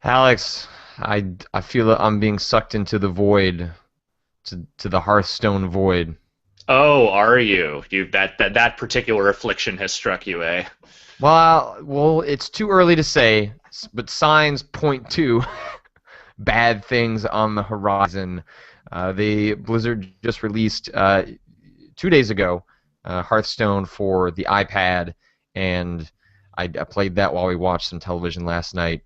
Alex, I feel that I'm being sucked into the void, to the Hearthstone void. Oh, are you? You that particular affliction has struck you, eh? Well, it's too early to say, but signs point to bad things on the horizon. The Blizzard just released 2 days ago Hearthstone for the iPad, and I played that while we watched some television last night.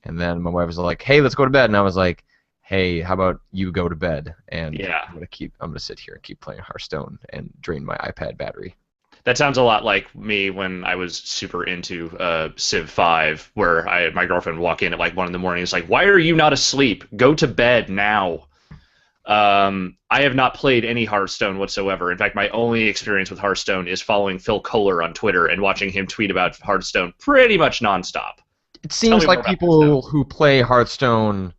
And then my wife was like, "Hey, let's go to bed," and I was like, "Hey, how about you go to bed?" And Yeah. I'm gonna sit here and keep playing Hearthstone and drain my iPad battery. That sounds a lot like me when I was super into Civ 5, where I had my girlfriend walk in at like 1 in the morning. It's like, why are you not asleep? Go to bed now. I have not played any Hearthstone whatsoever. In fact, my only experience with Hearthstone is following Phil Kohler on Twitter and watching him tweet about Hearthstone pretty much nonstop. It Tell seems me more like about Hearthstone. people who play Hearthstone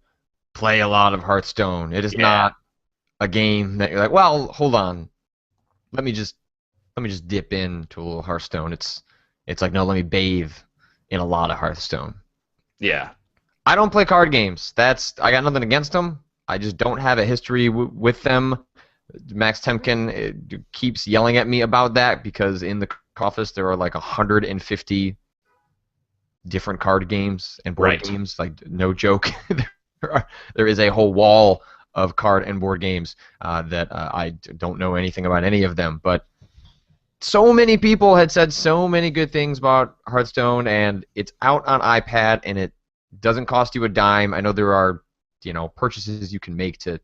play a lot of Hearthstone. It is Yeah, not a game that you're like, well, hold on, let me just let me just dip into a little Hearthstone. It's like, no, let me bathe in a lot of Hearthstone. yeah. I don't play card games. I got nothing against them. I just don't have a history with them. Max Temkin keeps yelling at me about that because in the office there are like 150 different card games and board Right. games. Like, no joke. There is a whole wall of card and board games that I don't know anything about any of them. But so many people had said so many good things about Hearthstone, and it's out on iPad, and it doesn't cost you a dime. I know there are, purchases you can make to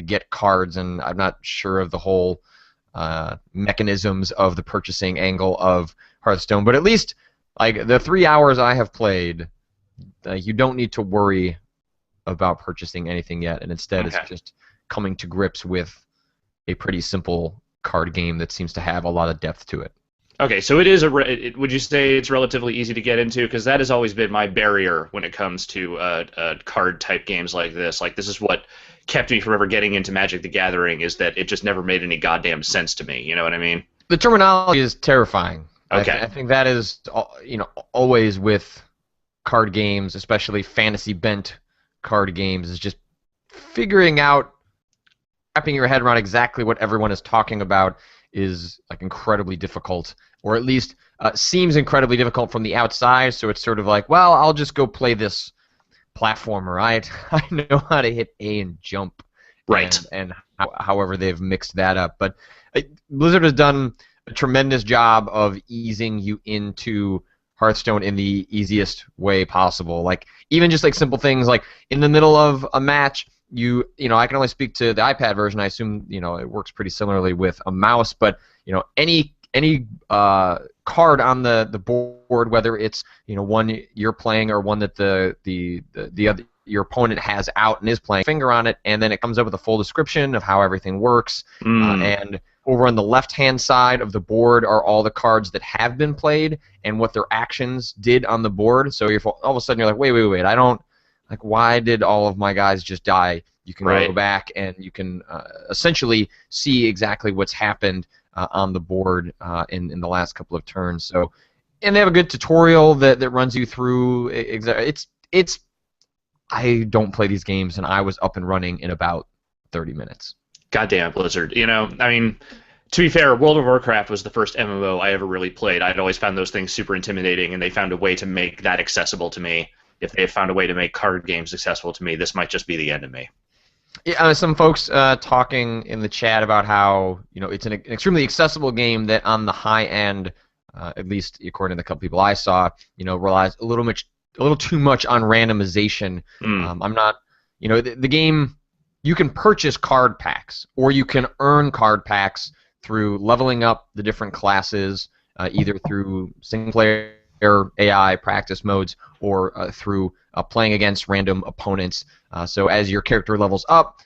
get cards, and I'm not sure of the whole mechanisms of the purchasing angle of Hearthstone, but at least like the 3 hours I have played, you don't need to worry about purchasing anything yet, and instead it's Okay. just coming to grips with a pretty simple card game that seems to have a lot of depth to it. Okay, so it is would you say it's relatively easy to get into? Because that has always been my barrier when it comes to card type games like this. Like this is what kept me from ever getting into Magic the Gathering is that it just never made any goddamn sense to me. You know what I mean? The terminology is terrifying. Okay. I think that is always with card games, especially fantasy bent card games, is just figuring out, wrapping your head around exactly what everyone is talking about is like incredibly difficult, or at least seems incredibly difficult from the outside. So it's sort of like, well, I'll just go play this platformer. I know how to hit A and jump, Right. however they've mixed that up. But Blizzard has done a tremendous job of easing you into Hearthstone in the easiest way possible. Like, even just like simple things like in the middle of a match, I can only speak to the iPad version. I assume it works pretty similarly with a mouse, but any card on the board, whether it's one you're playing or one that the other your opponent has out and is playing, finger on it, and then it comes up with a full description of how everything works. Mm, And over on the left-hand side of the board are all the cards that have been played and what their actions did on the board. So if all of a sudden you're like, wait, I don't like, why did all of my guys just die? You can go right. back and you can essentially see exactly what's happened on the board in the last couple of turns. So, and they have a good tutorial that runs you through. It's I don't play these games, and I was up and running in about 30 minutes. Goddamn Blizzard. I mean, to be fair, World of Warcraft was the first MMO I ever really played. I'd always found those things super intimidating, and they found a way to make that accessible to me. If they had found a way to make card games accessible to me, this might just be the end of me. Yeah, some folks talking in the chat about how it's an extremely accessible game that on the high end, at least according to the couple people I saw, relies a little too much on randomization. Mm, I'm not, the game, you can purchase card packs or you can earn card packs through leveling up the different classes, either through single player AI practice modes or through playing against random opponents. So as your character levels up,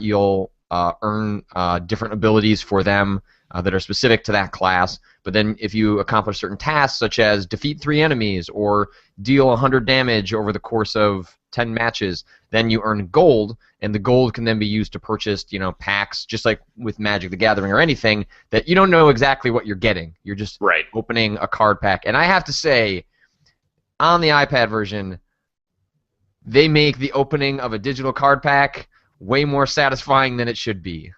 you'll earn different abilities for them that are specific to that class. But then if you accomplish certain tasks, such as defeat 3 enemies or deal 100 damage over the course of 10 matches, then you earn gold, and the gold can then be used to purchase, packs, just like with Magic the Gathering or anything, that you don't know exactly what you're getting. You're just right. opening a card pack. And I have to say, on the iPad version, they make the opening of a digital card pack way more satisfying than it should be.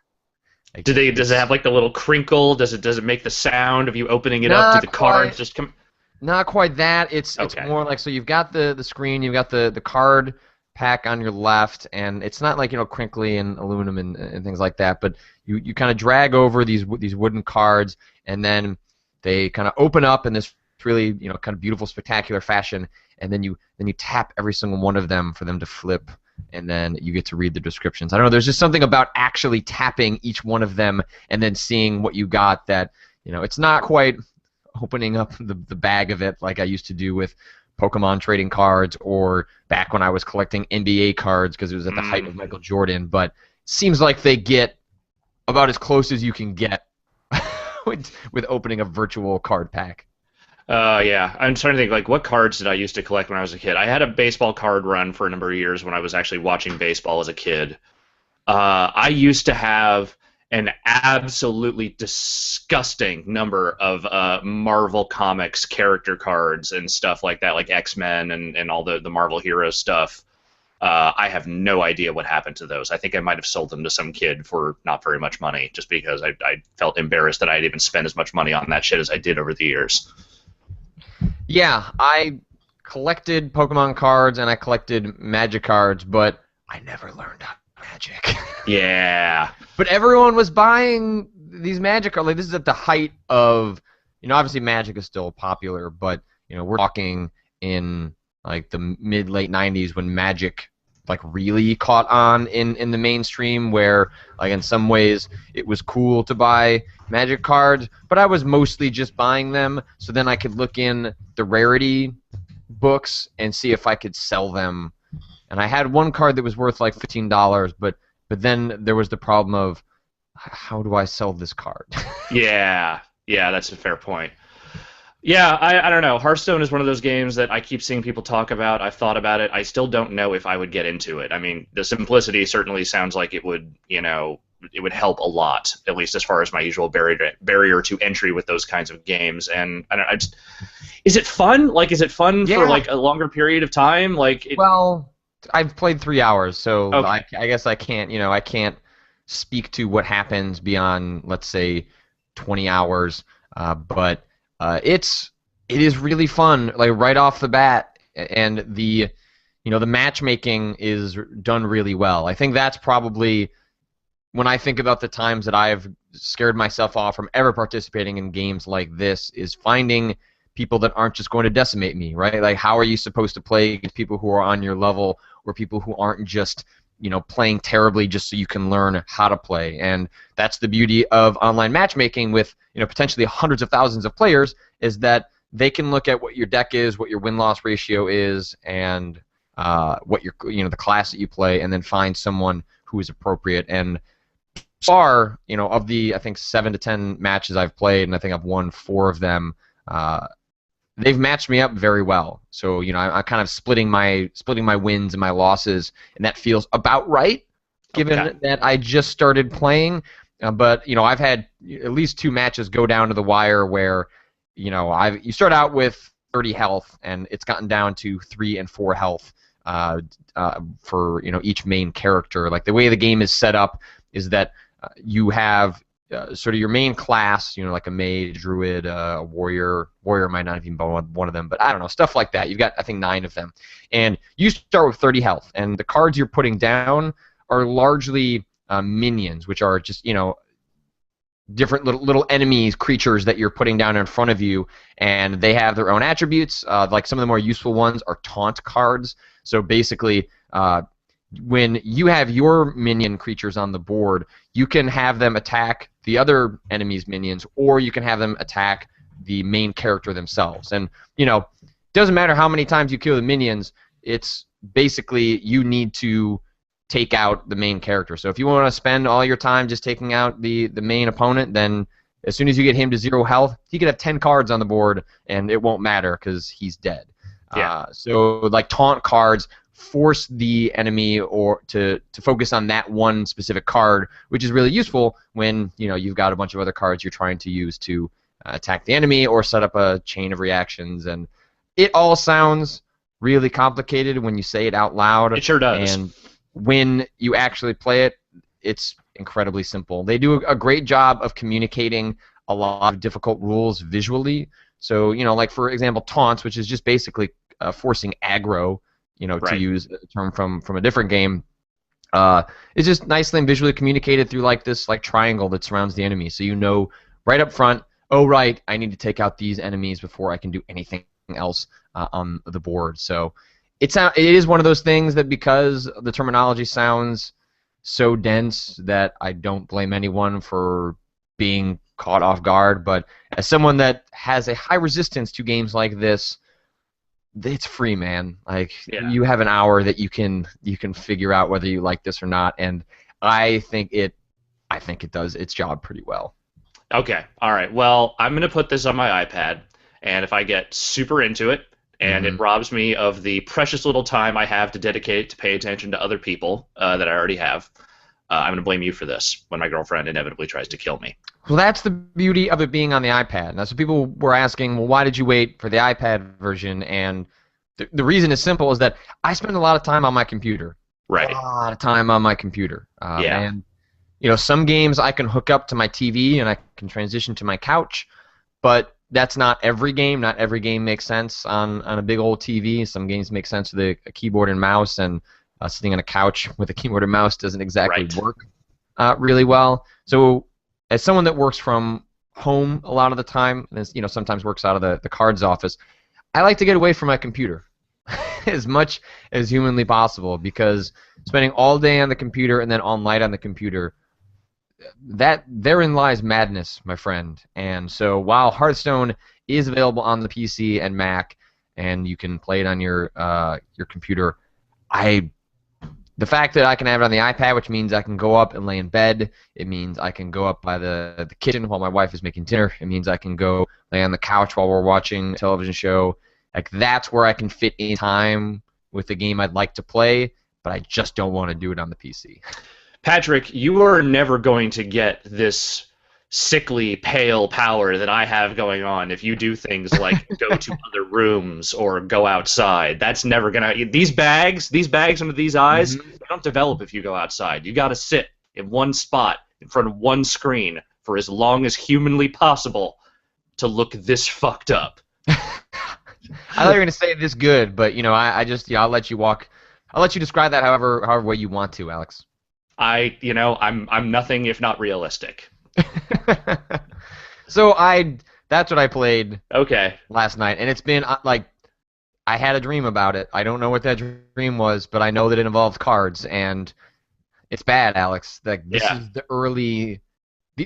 Like, Does it have like the little crinkle? Does it make the sound of you opening it up? Do not the cards quite. just come? Not quite that. It's Okay. more like, so you've got the screen, you've got the card pack on your left, and it's not like, crinkly and aluminum and things like that, but you kind of drag over these wooden cards, and then they kind of open up in this really kind of beautiful, spectacular fashion, and then you tap every single one of them for them to flip, and then you get to read the descriptions. I don't know. There's just something about actually tapping each one of them and then seeing what you got that it's not quite opening up the bag of it like I used to do with Pokemon trading cards, or back when I was collecting NBA cards because it was at the height of Michael Jordan. But it seems like they get about as close as you can get with opening a virtual card pack. Yeah. I'm trying to think, like, what cards did I used to collect when I was a kid? I had a baseball card run for a number of years when I was actually watching baseball as a kid. I used to have an absolutely disgusting number of Marvel Comics character cards and stuff like that, like X-Men and all the Marvel hero stuff. I have no idea what happened to those. I think I might have sold them to some kid for not very much money, just because I felt embarrassed that I'd even spent as much money on that shit as I did over the years. Yeah, I collected Pokemon cards and I collected Magic cards, but I never learned Magic. Yeah. But everyone was buying these Magic cards. Like, this is at the height of, obviously Magic is still popular, but we're talking in like the mid late '90s when Magic like really caught on in the mainstream, where like in some ways it was cool to buy Magic cards, but I was mostly just buying them so then I could look in the rarity books and see if I could sell them. And I had one card that was worth like $15, but then there was the problem of, how do I sell this card? Yeah, that's a fair point. Yeah, I don't know. Hearthstone is one of those games that I keep seeing people talk about. I've thought about it. I still don't know if I would get into it. I mean, the simplicity certainly sounds like it would, it would help a lot, at least as far as my usual barrier to entry with those kinds of games. And I just, is it fun? Like, is it fun for like a longer period of time? Like, well, I've played 3 hours, so okay. I guess I can't, I can't speak to what happens beyond, let's say, 20 hours. But it is really fun, like right off the bat, and the matchmaking is done really well. I think that's probably, when I think about the times that I've scared myself off from ever participating in games like this, is finding people that aren't just going to decimate me, right? Like, how are you supposed to play against people who are on your level, or people who aren't just playing terribly just so you can learn how to play? And that's the beauty of online matchmaking with potentially hundreds of thousands of players, is that they can look at what your deck is, what your win-loss ratio is, and what your the class that you play, and then find someone who is appropriate. And so far, of the, I think, 7 to 10 matches I've played, and I think I've won 4 of them, they've matched me up very well. So I'm kind of splitting my wins and my losses, and that feels about right, given that I just started playing. But I've had at least 2 matches go down to the wire where you start out with 30 health, and it's gotten down to 3 and 4 health for each main character. Like, the way the game is set up is that you have sort of your main class, like a mage, druid, a warrior. Warrior might not even be one of them, but I don't know, stuff like that. You've got, I think, 9 of them, and you start with 30 health, and the cards you're putting down are largely minions, which are just different little enemies, creatures that you're putting down in front of you, and they have their own attributes. Like, some of the more useful ones are taunt cards. So basically, when you have your minion creatures on the board, you can have them attack the other enemy's minions, or you can have them attack the main character themselves. And doesn't matter how many times you kill the minions, it's basically you need to take out the main character. So if you want to spend all your time just taking out the main opponent, then as soon as you get him to 0 health, he could have 10 cards on the board, and it won't matter because he's dead. Yeah. So like, taunt cards force the enemy or to focus on that one specific card, which is really useful when you've got a bunch of other cards you're trying to use to attack the enemy or set up a chain of reactions. And it all sounds really complicated when you say it out loud, It sure does. and when you actually play it, it's incredibly simple. They do a great job of communicating a lot of difficult rules visually. So, like for example, taunts, which is just basically forcing aggro, to Right. use a term from a different game. It's just nicely and visually communicated through like this like triangle that surrounds the enemy. So right up front, oh right, I need to take out these enemies before I can do anything else on the board. So it is one of those things that because the terminology sounds so dense that I don't blame anyone for being caught off guard. But as someone that has a high resistance to games like this, it's free, man. Like Yeah. you have an hour that you can figure out whether you like this or not, and I think it does its job pretty well. Okay. All right. Well, I'm going to put this on my iPad, and if I get super into it and it Hmm. robs me of the precious little time I have to dedicate to pay attention to other people that I already have, I'm going to blame you for this when my girlfriend inevitably tries to kill me. Well, that's the beauty of it being on the iPad. Now, so people were asking, well, why did you wait for the iPad version? And the reason is simple: is that I spend a lot of time on my computer, a Right. lot of time on my computer, Yeah. and some games I can hook up to my TV and I can transition to my couch, but that's not every game. Not every game makes sense on a big old TV. Some games make sense with a keyboard and mouse, and sitting on a couch with a keyboard and mouse doesn't exactly Right. work really well. So, as someone that works from home a lot of the time, and sometimes works out of the card's office, I like to get away from my computer as much as humanly possible because spending all day on the computer and then all night on the computer, that therein lies madness, my friend. And so while Hearthstone is available on the PC and Mac, and you can play it on your computer, the fact that I can have it on the iPad, which means I can go up and lay in bed, it means I can go up by the kitchen while my wife is making dinner, it means I can go lay on the couch while we're watching a television show. Like that's where I can fit in time with the game I'd like to play, but I just don't want to do it on the PC. Patrick, you are never going to get this sickly, pale power that I have going on if you do things like go to other rooms or go outside. That's never gonna. These bags under these eyes, Mhm. they don't develop if you go outside. You got to sit in one spot in front of one screen for as long as humanly possible to look this fucked up. I thought you were gonna say this good, but I just I'll let you walk. I'll let you describe that however way you want to, Alex. I'm nothing if not realistic. So that's what I played Okay. last night, and it's been like I had a dream about it. I don't know what that dream was, but I know that it involves cards, and it's bad, Alex. Like this Yeah. is the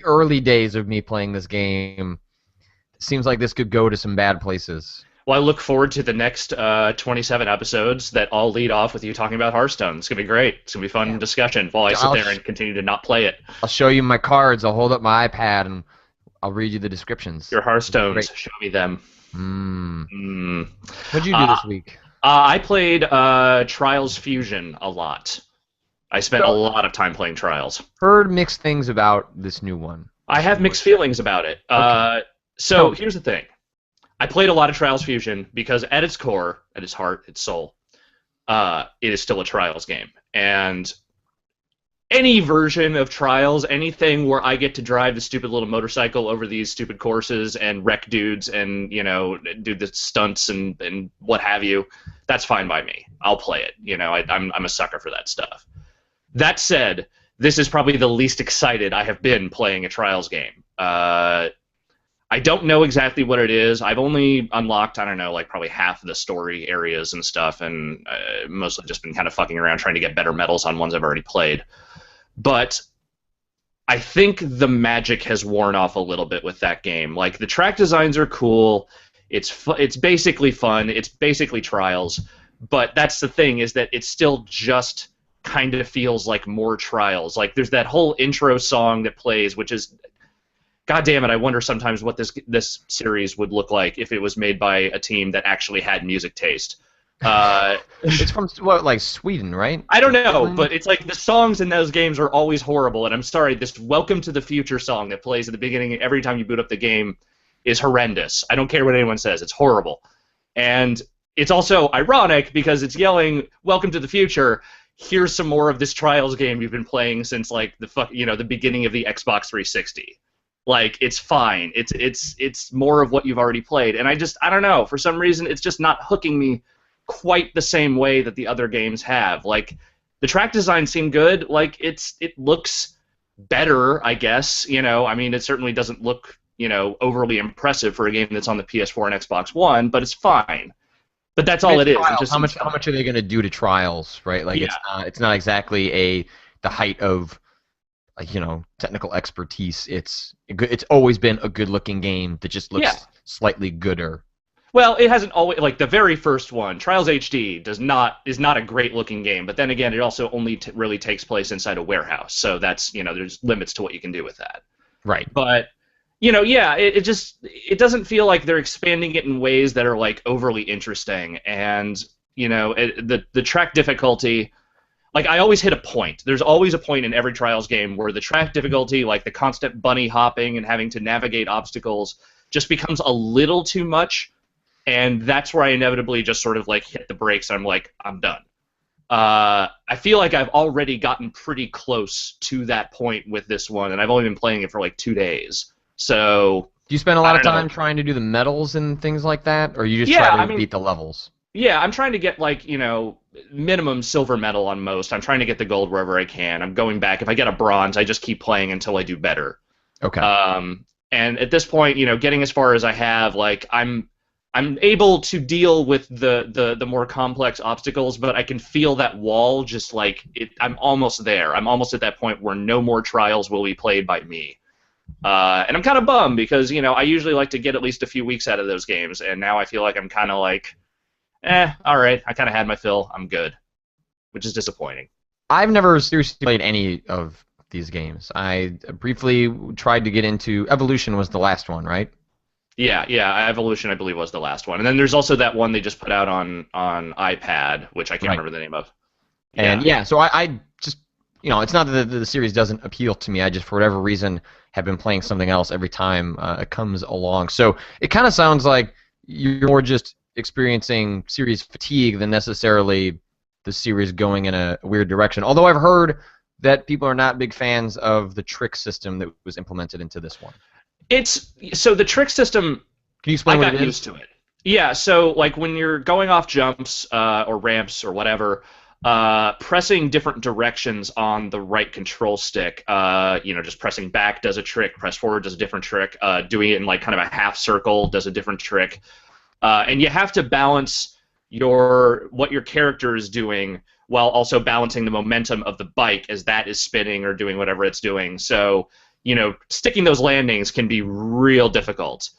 early days of me playing this game. It seems like this could go to some bad places. Well, I look forward to the next 27 episodes that all lead off with you talking about Hearthstone. It's going to be great. It's going to be fun Yeah. discussion while I sit I'll there and continue to not play it. I'll show you my cards. I'll hold up my iPad and I'll read you the descriptions. Your Hearthstones, Great. show me them. Mm. Mm. What'd you do this week? I played Trials Fusion a lot. I spent a lot of time playing Trials. Heard mixed things about this new one. I have mixed feelings about it. Okay. So here's the thing. I played a lot of Trials Fusion because at its core, at its heart, its soul, it is still a Trials game. And any version of Trials, anything where I get to drive the stupid little motorcycle over these stupid courses and wreck dudes and, do the stunts and what have you, that's fine by me. I'll play it. I'm a sucker for that stuff. That said, this is probably the least excited I have been playing a Trials game. I don't know exactly what it is. I've only unlocked, I don't know, like probably half of the story areas and stuff, and mostly just been kind of fucking around trying to get better medals on ones I've already played. But I think the magic has worn off a little bit with that game. Like, the track designs are cool. It's basically fun. It's basically Trials. But that's the thing, is that it still just kind of feels like more Trials. Like, there's that whole intro song that plays, which is... God damn it, I wonder sometimes what this series would look like if it was made by a team that actually had music taste. It's from like Sweden, right? I don't know, but it's like the songs in those games are always horrible, and I'm sorry, this Welcome to the Future song that plays at the beginning every time you boot up the game is horrendous. I don't care what anyone says, it's horrible. And it's also ironic because it's yelling, "Welcome to the future. Here's some more of this Trials game you've been playing since like the beginning of the Xbox 360. Like it's fine. It's more of what you've already played." And I don't know, for some reason it's just not hooking me quite the same way that the other games have. Like the track design seemed good. Like it looks better, I guess. I mean, it certainly doesn't look overly impressive for a game that's on the PS4 and Xbox One, but it's fine. But that's I mean, all it's it is. It Trials. just How seems much? How fine. much are they going to do to Trials? Right. Like Yeah. it's not exactly the height of technical expertise. It's always been a good looking game that just Yeah. looks slightly gooder. Well, it hasn't always, like the very first one, Trials HD is not a great looking game, but then again, it also only really takes place inside a warehouse, so that's there's limits to what you can do with that. Right. But yeah, it doesn't feel like they're expanding it in ways that are like overly interesting, and the track difficulty. Like I always hit a point. There's always a point in every Trials game where the track difficulty, like the constant bunny hopping and having to navigate obstacles, just becomes a little too much. And that's where I inevitably just sort of like hit the brakes. I'm like, I'm done. I feel like I've already gotten pretty close to that point with this one, and I've only been playing it for like 2 days. So Do you spend a I lot of don't time know. trying to do the medals and things like that, or you just Yeah, try I to mean, beat the levels? yeah, I'm trying to get like minimum silver medal on most. I'm trying to get the gold wherever I can. I'm going back. If I get a bronze, I just keep playing until I do better. Okay. And at this point, getting as far as I have, like I'm able to deal with the more complex obstacles, but I can feel that wall just like it. I'm almost there. I'm almost at that point where no more trials will be played by me. And I'm kind of bummed because I usually like to get at least a few weeks out of those games, and now I feel like I'm kind of like, all right, I kind of had my fill. I'm good, which is disappointing. I've never seriously played any of these games. I briefly tried to get into Evolution was the last one, right? Yeah. Evolution, I believe, was the last one, and then there's also that one they just put out on iPad, which I can't Right. remember the name of. And Yeah. yeah, so I just it's not that the series doesn't appeal to me. I just for whatever reason have been playing something else every time it comes along. So it kind of sounds like you're more just experiencing series fatigue than necessarily the series going in a weird direction. Although I've heard that people are not big fans of the trick system that was implemented into this one. It's so the trick system. Can you I explain what it got is? used to it. Yeah, so like when you're going off jumps or ramps or whatever, pressing different directions on the right control stick, just pressing back does a trick, press forward does a different trick, doing it in like kind of a half circle does a different trick, and you have to balance what your character is doing while also balancing the momentum of the bike as that is spinning or doing whatever it's doing. So sticking those landings can be real difficult.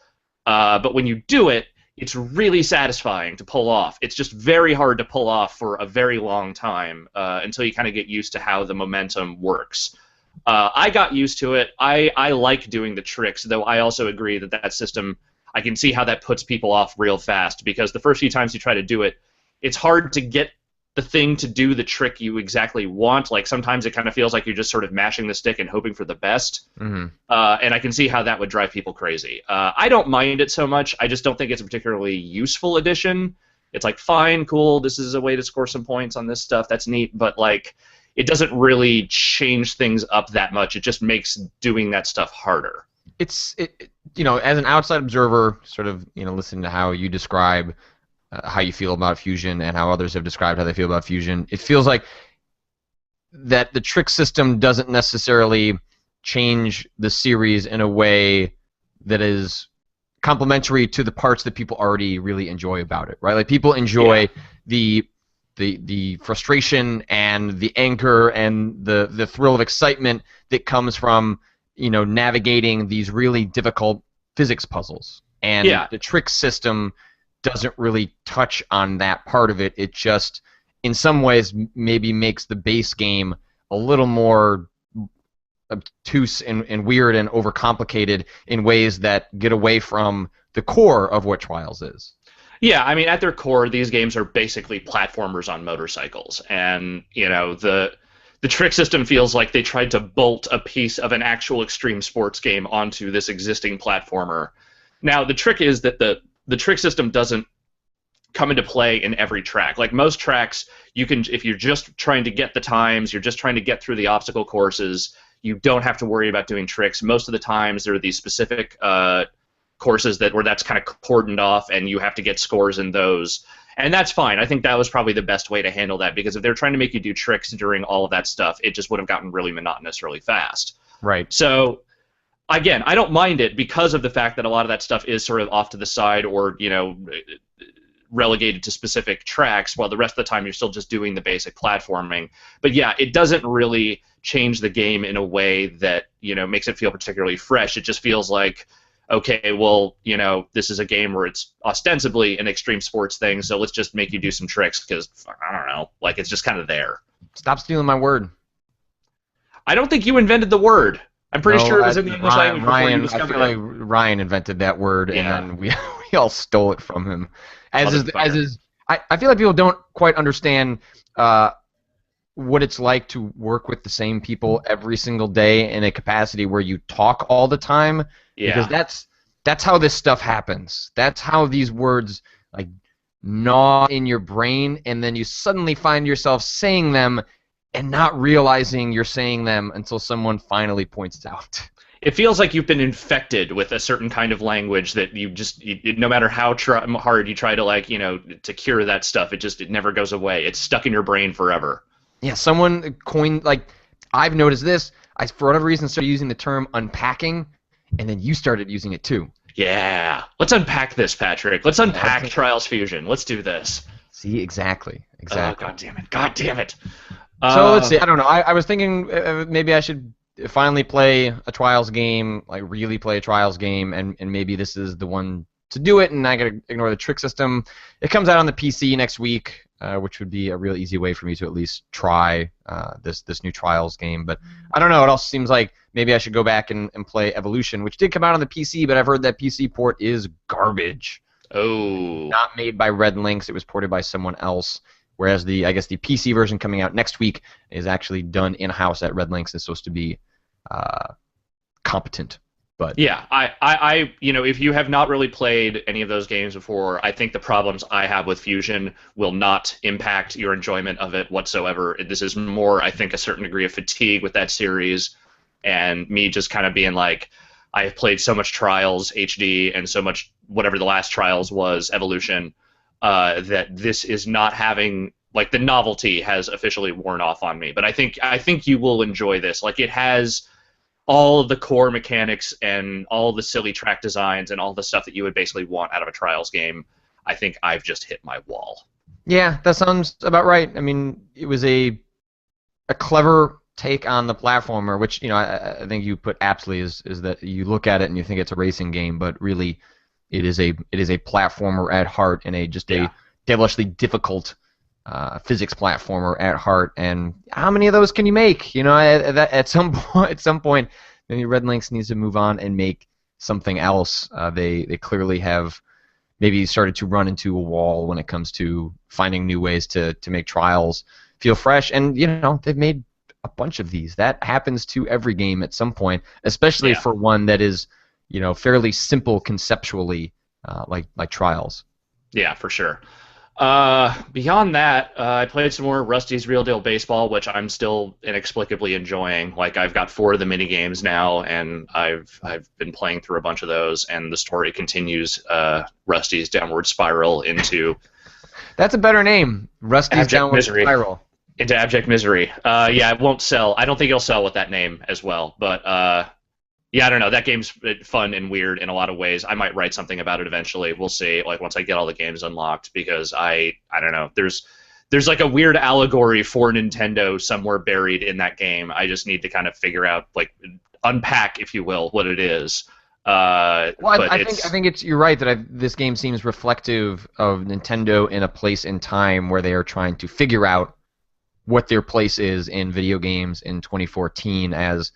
But when you do it, it's really satisfying to pull off. It's just very hard to pull off for a very long time until you kind of get used to how the momentum works. I got used to it. I like doing the tricks, though I also agree that system, I can see how that puts people off real fast because the first few times you try to do it, it's hard to get the thing to do the trick you exactly want. Like sometimes it kind of feels like you're just sort of mashing the stick and hoping for the best. Mm-hmm. And I can see how that would drive people crazy. I don't mind it so much. I just don't think it's a particularly useful addition. It's like, fine, cool, this is a way to score some points on this stuff. That's neat. But like, it doesn't really change things up that much. It just makes doing that stuff harder. As an outside observer, sort of listening to how you describe how you feel about Fusion and how others have described how they feel about Fusion, it feels like that the trick system doesn't necessarily change the series in a way that is complementary to the parts that people already really enjoy about it, right? Like people enjoy the frustration and the anger and the thrill of excitement that comes from navigating these really difficult physics puzzles. And the trick system doesn't really touch on that part of it. It just, in some ways, maybe makes the base game a little more obtuse and weird and overcomplicated in ways that get away from the core of what Trials is. Yeah, I mean, at their core, these games are basically platformers on motorcycles, and the trick system feels like they tried to bolt a piece of an actual extreme sports game onto this existing platformer. Now, the trick is that the trick system doesn't come into play in every track. Like most tracks, you can, if you're just trying to get the times, you're just trying to get through the obstacle courses, you don't have to worry about doing tricks. Most of the times there are these specific courses where that's kind of cordoned off and you have to get scores in those. And that's fine. I think that was probably the best way to handle that, because if they're trying to make you do tricks during all of that stuff, it just would have gotten really monotonous really fast. Right. So again, I don't mind it because of the fact that a lot of that stuff is sort of off to the side or, relegated to specific tracks, while the rest of the time you're still just doing the basic platforming. But yeah, it doesn't really change the game in a way that, makes it feel particularly fresh. It just feels like, okay, well, this is a game where it's ostensibly an extreme sports thing, so let's just make you do some tricks because, I don't know, like it's just kind of there. Stop stealing my word. I don't think you invented the word. I'm pretty sure it was in the English language before you discovered I feel like Ryan invented that word, Yeah. and then we all stole it from him. I feel like people don't quite understand what it's like to work with the same people every single day in a capacity where you talk all the time. Yeah. Because that's how this stuff happens. That's how these words like gnaw in your brain, and then you suddenly find yourself saying them and not realizing you're saying them until someone finally points it out. It feels like you've been infected with a certain kind of language that no matter how hard you try to to cure that stuff, it never goes away. It's stuck in your brain forever. Yeah, someone coined, I've noticed this. I, for whatever reason, started using the term unpacking, and then you started using it too. Yeah. Let's unpack this, Patrick. Let's unpack Trials Fusion. Let's do this. See, exactly. Oh, God damn it. God damn it. So let's see. I don't know. I was thinking maybe I should finally play a Trials game, really play a Trials game, and maybe this is the one to do it, and I gotta ignore the trick system. It comes out on the PC next week, which would be a real easy way for me to at least try this new Trials game. But I don't know. It also seems like maybe I should go back and play Evolution, which did come out on the PC, but I've heard that PC port is garbage. Oh. Not made by Red Lynx. It was ported by someone else. Whereas I guess the PC version coming out next week is actually done in-house at Red Lynx. It's supposed to be competent. But yeah, I if you have not really played any of those games before, I think the problems I have with Fusion will not impact your enjoyment of it whatsoever. This is more, I think, a certain degree of fatigue with that series, and me just kind of being like, I have played so much Trials HD and so much whatever the last Trials was, Evolution, that this is not having, the novelty has officially worn off on me. But I think you will enjoy this. It has all of the core mechanics and all the silly track designs and all the stuff that you would basically want out of a Trials game. I think I've just hit my wall. Yeah, that sounds about right. I mean, it was a clever take on the platformer, which I think you put aptly is that you look at it and you think it's a racing game, but really it is a platformer at heart, and a devilishly difficult physics platformer at heart. And how many of those can you make? At some point, maybe Red Lynx needs to move on and make something else. They clearly have maybe started to run into a wall when it comes to finding new ways to make Trials feel fresh. And they've made a bunch of these. That happens to every game at some point, especially for one that is fairly simple conceptually, like Trials. Yeah, for sure. Beyond that, I played some more Rusty's Real Deal Baseball, which I'm still inexplicably enjoying. I've got 4 of the mini games now, and I've been playing through a bunch of those, and the story continues Rusty's downward spiral into. That's a better name, Rusty's downward spiral. Into abject misery. Yeah, it won't sell. I don't think it'll sell with that name as well, but yeah, I don't know. That game's fun and weird in a lot of ways. I might write something about it eventually. We'll see. Once I get all the games unlocked, because I don't know. There's a weird allegory for Nintendo somewhere buried in that game. I just need to kind of figure out, unpack, if you will, what it is. I think you're right that this game seems reflective of Nintendo in a place in time where they are trying to figure out what their place is in video games in 2014 as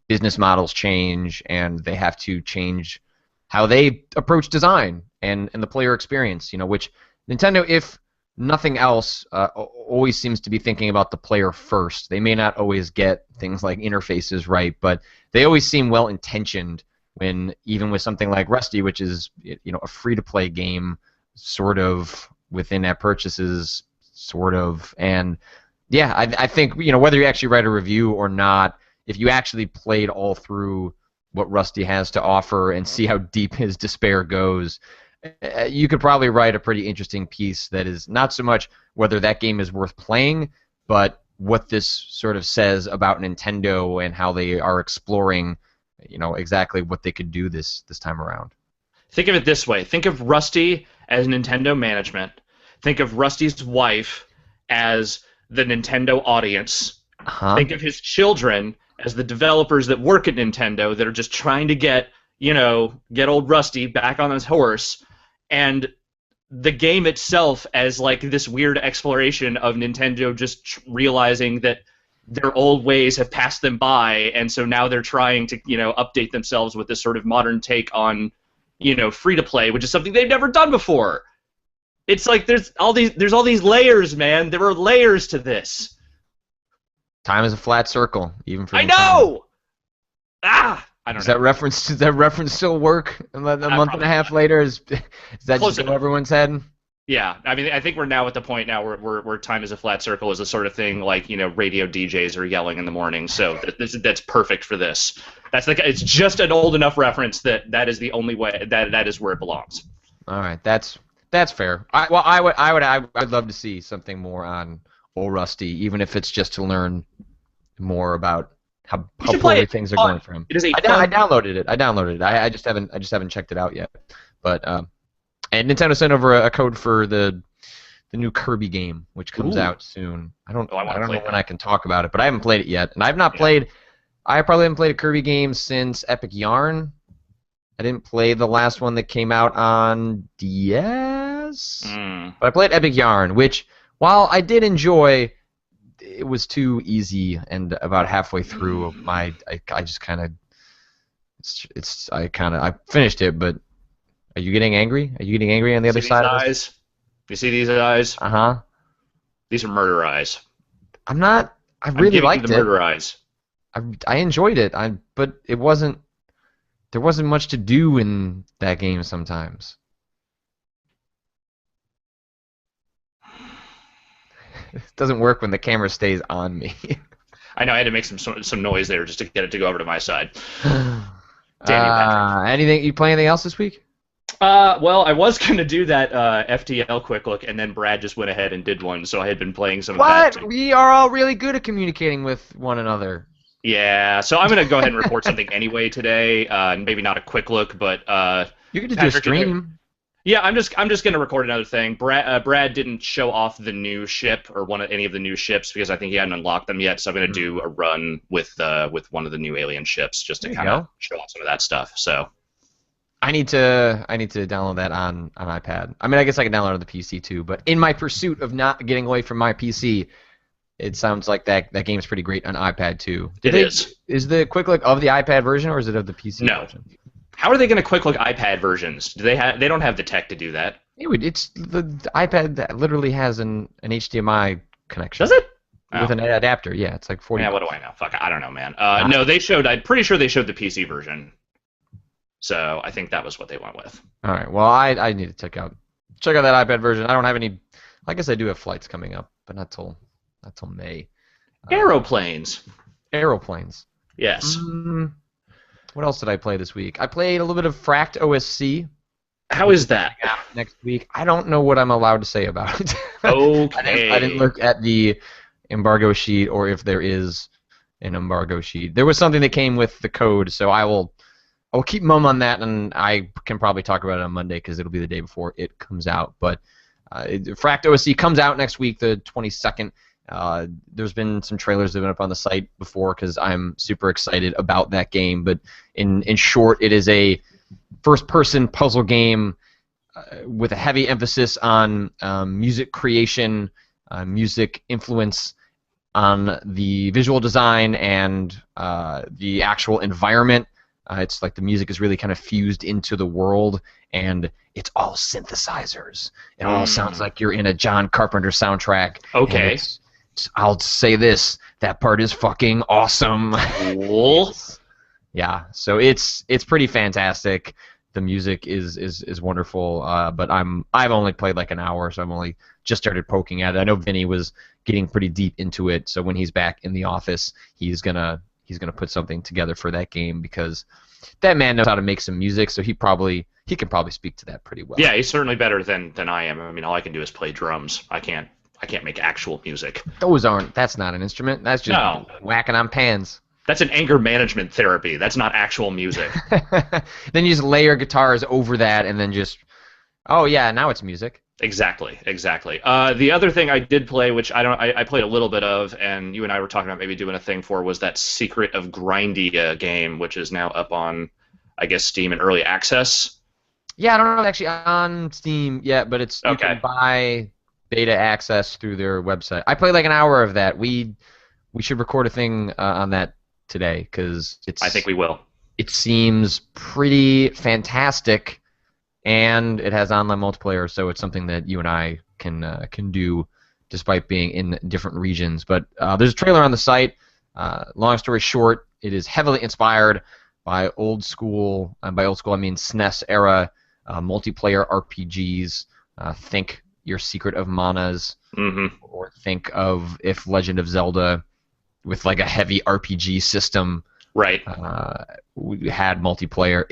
business models change, and they have to change how they approach design and the player experience, which Nintendo, if nothing else, always seems to be thinking about the player first. They may not always get things like interfaces right, but they always seem well-intentioned when, even with something like Rusty, which is a free-to-play game, sort of within-app purchases, sort of. And yeah, I think whether you actually write a review or not, if you actually played all through what Rusty has to offer and see how deep his despair goes, you could probably write a pretty interesting piece that is not so much whether that game is worth playing, but what this sort of says about Nintendo and how they are exploring, exactly what they could do this time around. Think of it this way. Think of Rusty as Nintendo management. Think of Rusty's wife as the Nintendo audience. Uh-huh. Think of his children as the developers that work at Nintendo that are just trying to get old Rusty back on his horse, and the game itself as like this weird exploration of Nintendo just realizing that their old ways have passed them by, and so now they're trying to update themselves with this sort of modern take on free to play, which is something they've never done before. It's like there's all these layers, man. There are layers to this. Time is a flat circle, even for I Nintendo. know. I don't know. Does that reference still work a month and a half later? Is that Close just in enough. everyone's head? Yeah, I mean, I think we're now at the point now where time is a flat circle is the sort of thing like radio DJs are yelling in the morning. So that's perfect for this. It's just an old enough reference that is the only way that is where it belongs. All right, that's fair. I would love to see something more on Old Rusty, even if it's just to learn more about how poorly things are going for him. It is I downloaded it. I just haven't checked it out yet. But and Nintendo sent over a code for the new Kirby game, which comes out soon. I don't know when I can talk about it, but I haven't played it yet, and I've not played. I probably haven't played a Kirby game since Epic Yarn. I didn't play the last one that came out on DS, but I played Epic Yarn, which, while I did enjoy, it was too easy, and about halfway through, I finished it, but are you getting angry? Are you getting angry on the other side of this? You see these eyes? Uh-huh. These are murder eyes. I'm not. I really liked it. The murder eyes. I enjoyed it. But it wasn't. There wasn't much to do in that game sometimes. It doesn't work when the camera stays on me. I know. I had to make some noise there just to get it to go over to my side. Damn you, Patrick. You play anything else this week? Well, I was going to do that FTL quick look, and then Brad just went ahead and did one, so I had been playing some of that. What? We are all really good at communicating with one another. Yeah, so I'm going to go ahead and report something anyway today. Maybe not a quick look, but you can just do a stream. Yeah, I'm just going to record another thing. Brad didn't show off the new ship or any of the new ships because I think he hadn't unlocked them yet. So I'm going to do a run with one of the new alien ships just to kind of show off some of that stuff. So I need to download that on iPad. I mean, I guess I can download it on the PC too. But in my pursuit of not getting away from my PC, it sounds like that game's pretty great on iPad too. It is. Is the quick look of the iPad version or is it of the PC version? How are they going to quick look iPad versions? They don't have the tech to do that. It's the iPad that literally has an HDMI connection. Does it? With an adapter, yeah. It's like 40. Yeah, what do I know? Fuck, I don't know, man. No, I'm pretty sure they showed the PC version. So I think that was what they went with. All right. Well, I need to check out that iPad version. I don't have any. I guess I do have flights coming up, but not till May. Aeroplanes. Yes. What else did I play this week? I played a little bit of Fract OSC. How is that? Next week. I don't know what I'm allowed to say about it. Okay. I didn't look at the embargo sheet or if there is an embargo sheet. There was something that came with the code, so I will keep mum on that, and I can probably talk about it on Monday because it'll be the day before it comes out. But Fract OSC comes out next week, the 22nd. There's been some trailers that have been up on the site before because I'm super excited about that game. But in short, it is a first-person puzzle game with a heavy emphasis on music creation, music influence on the visual design and the actual environment. It's like the music is really kind of fused into the world, and it's all synthesizers. It all sounds like you're in a John Carpenter soundtrack. Okay. I'll say this: that part is fucking awesome. Cool. Yeah. So it's pretty fantastic. The music is wonderful, but I've only played like an hour, so I've only just started poking at it. I know Vinny was getting pretty deep into it, so when he's back in the office, he's gonna put something together for that game because that man knows how to make some music, so he can probably speak to that pretty well. Yeah, he's certainly better than I am. I mean, all I can do is play drums. I can't make actual music. That's not an instrument. That's just No. whacking on pans. That's an anger management therapy. That's not actual music. Then you just layer guitars over that, and then just, oh yeah, now it's music. Exactly. The other thing I did play, which I played a little bit of, and you and I were talking about maybe doing a thing for, was that Secret of Grindia game, which is now up on, I guess, Steam in early access. Yeah, I don't know if it's actually on Steam yet, but it's you can buy beta access through their website. I played like an hour of that. We should record a thing on that today because I think we will. It seems pretty fantastic, and it has online multiplayer, so it's something that you and I can do despite being in different regions. But there's a trailer on the site. Long story short, it is heavily inspired by old school, and by old school I mean SNES era multiplayer RPGs. Think your Secret of Manas, or think of if Legend of Zelda with like a heavy RPG system right we had multiplayer.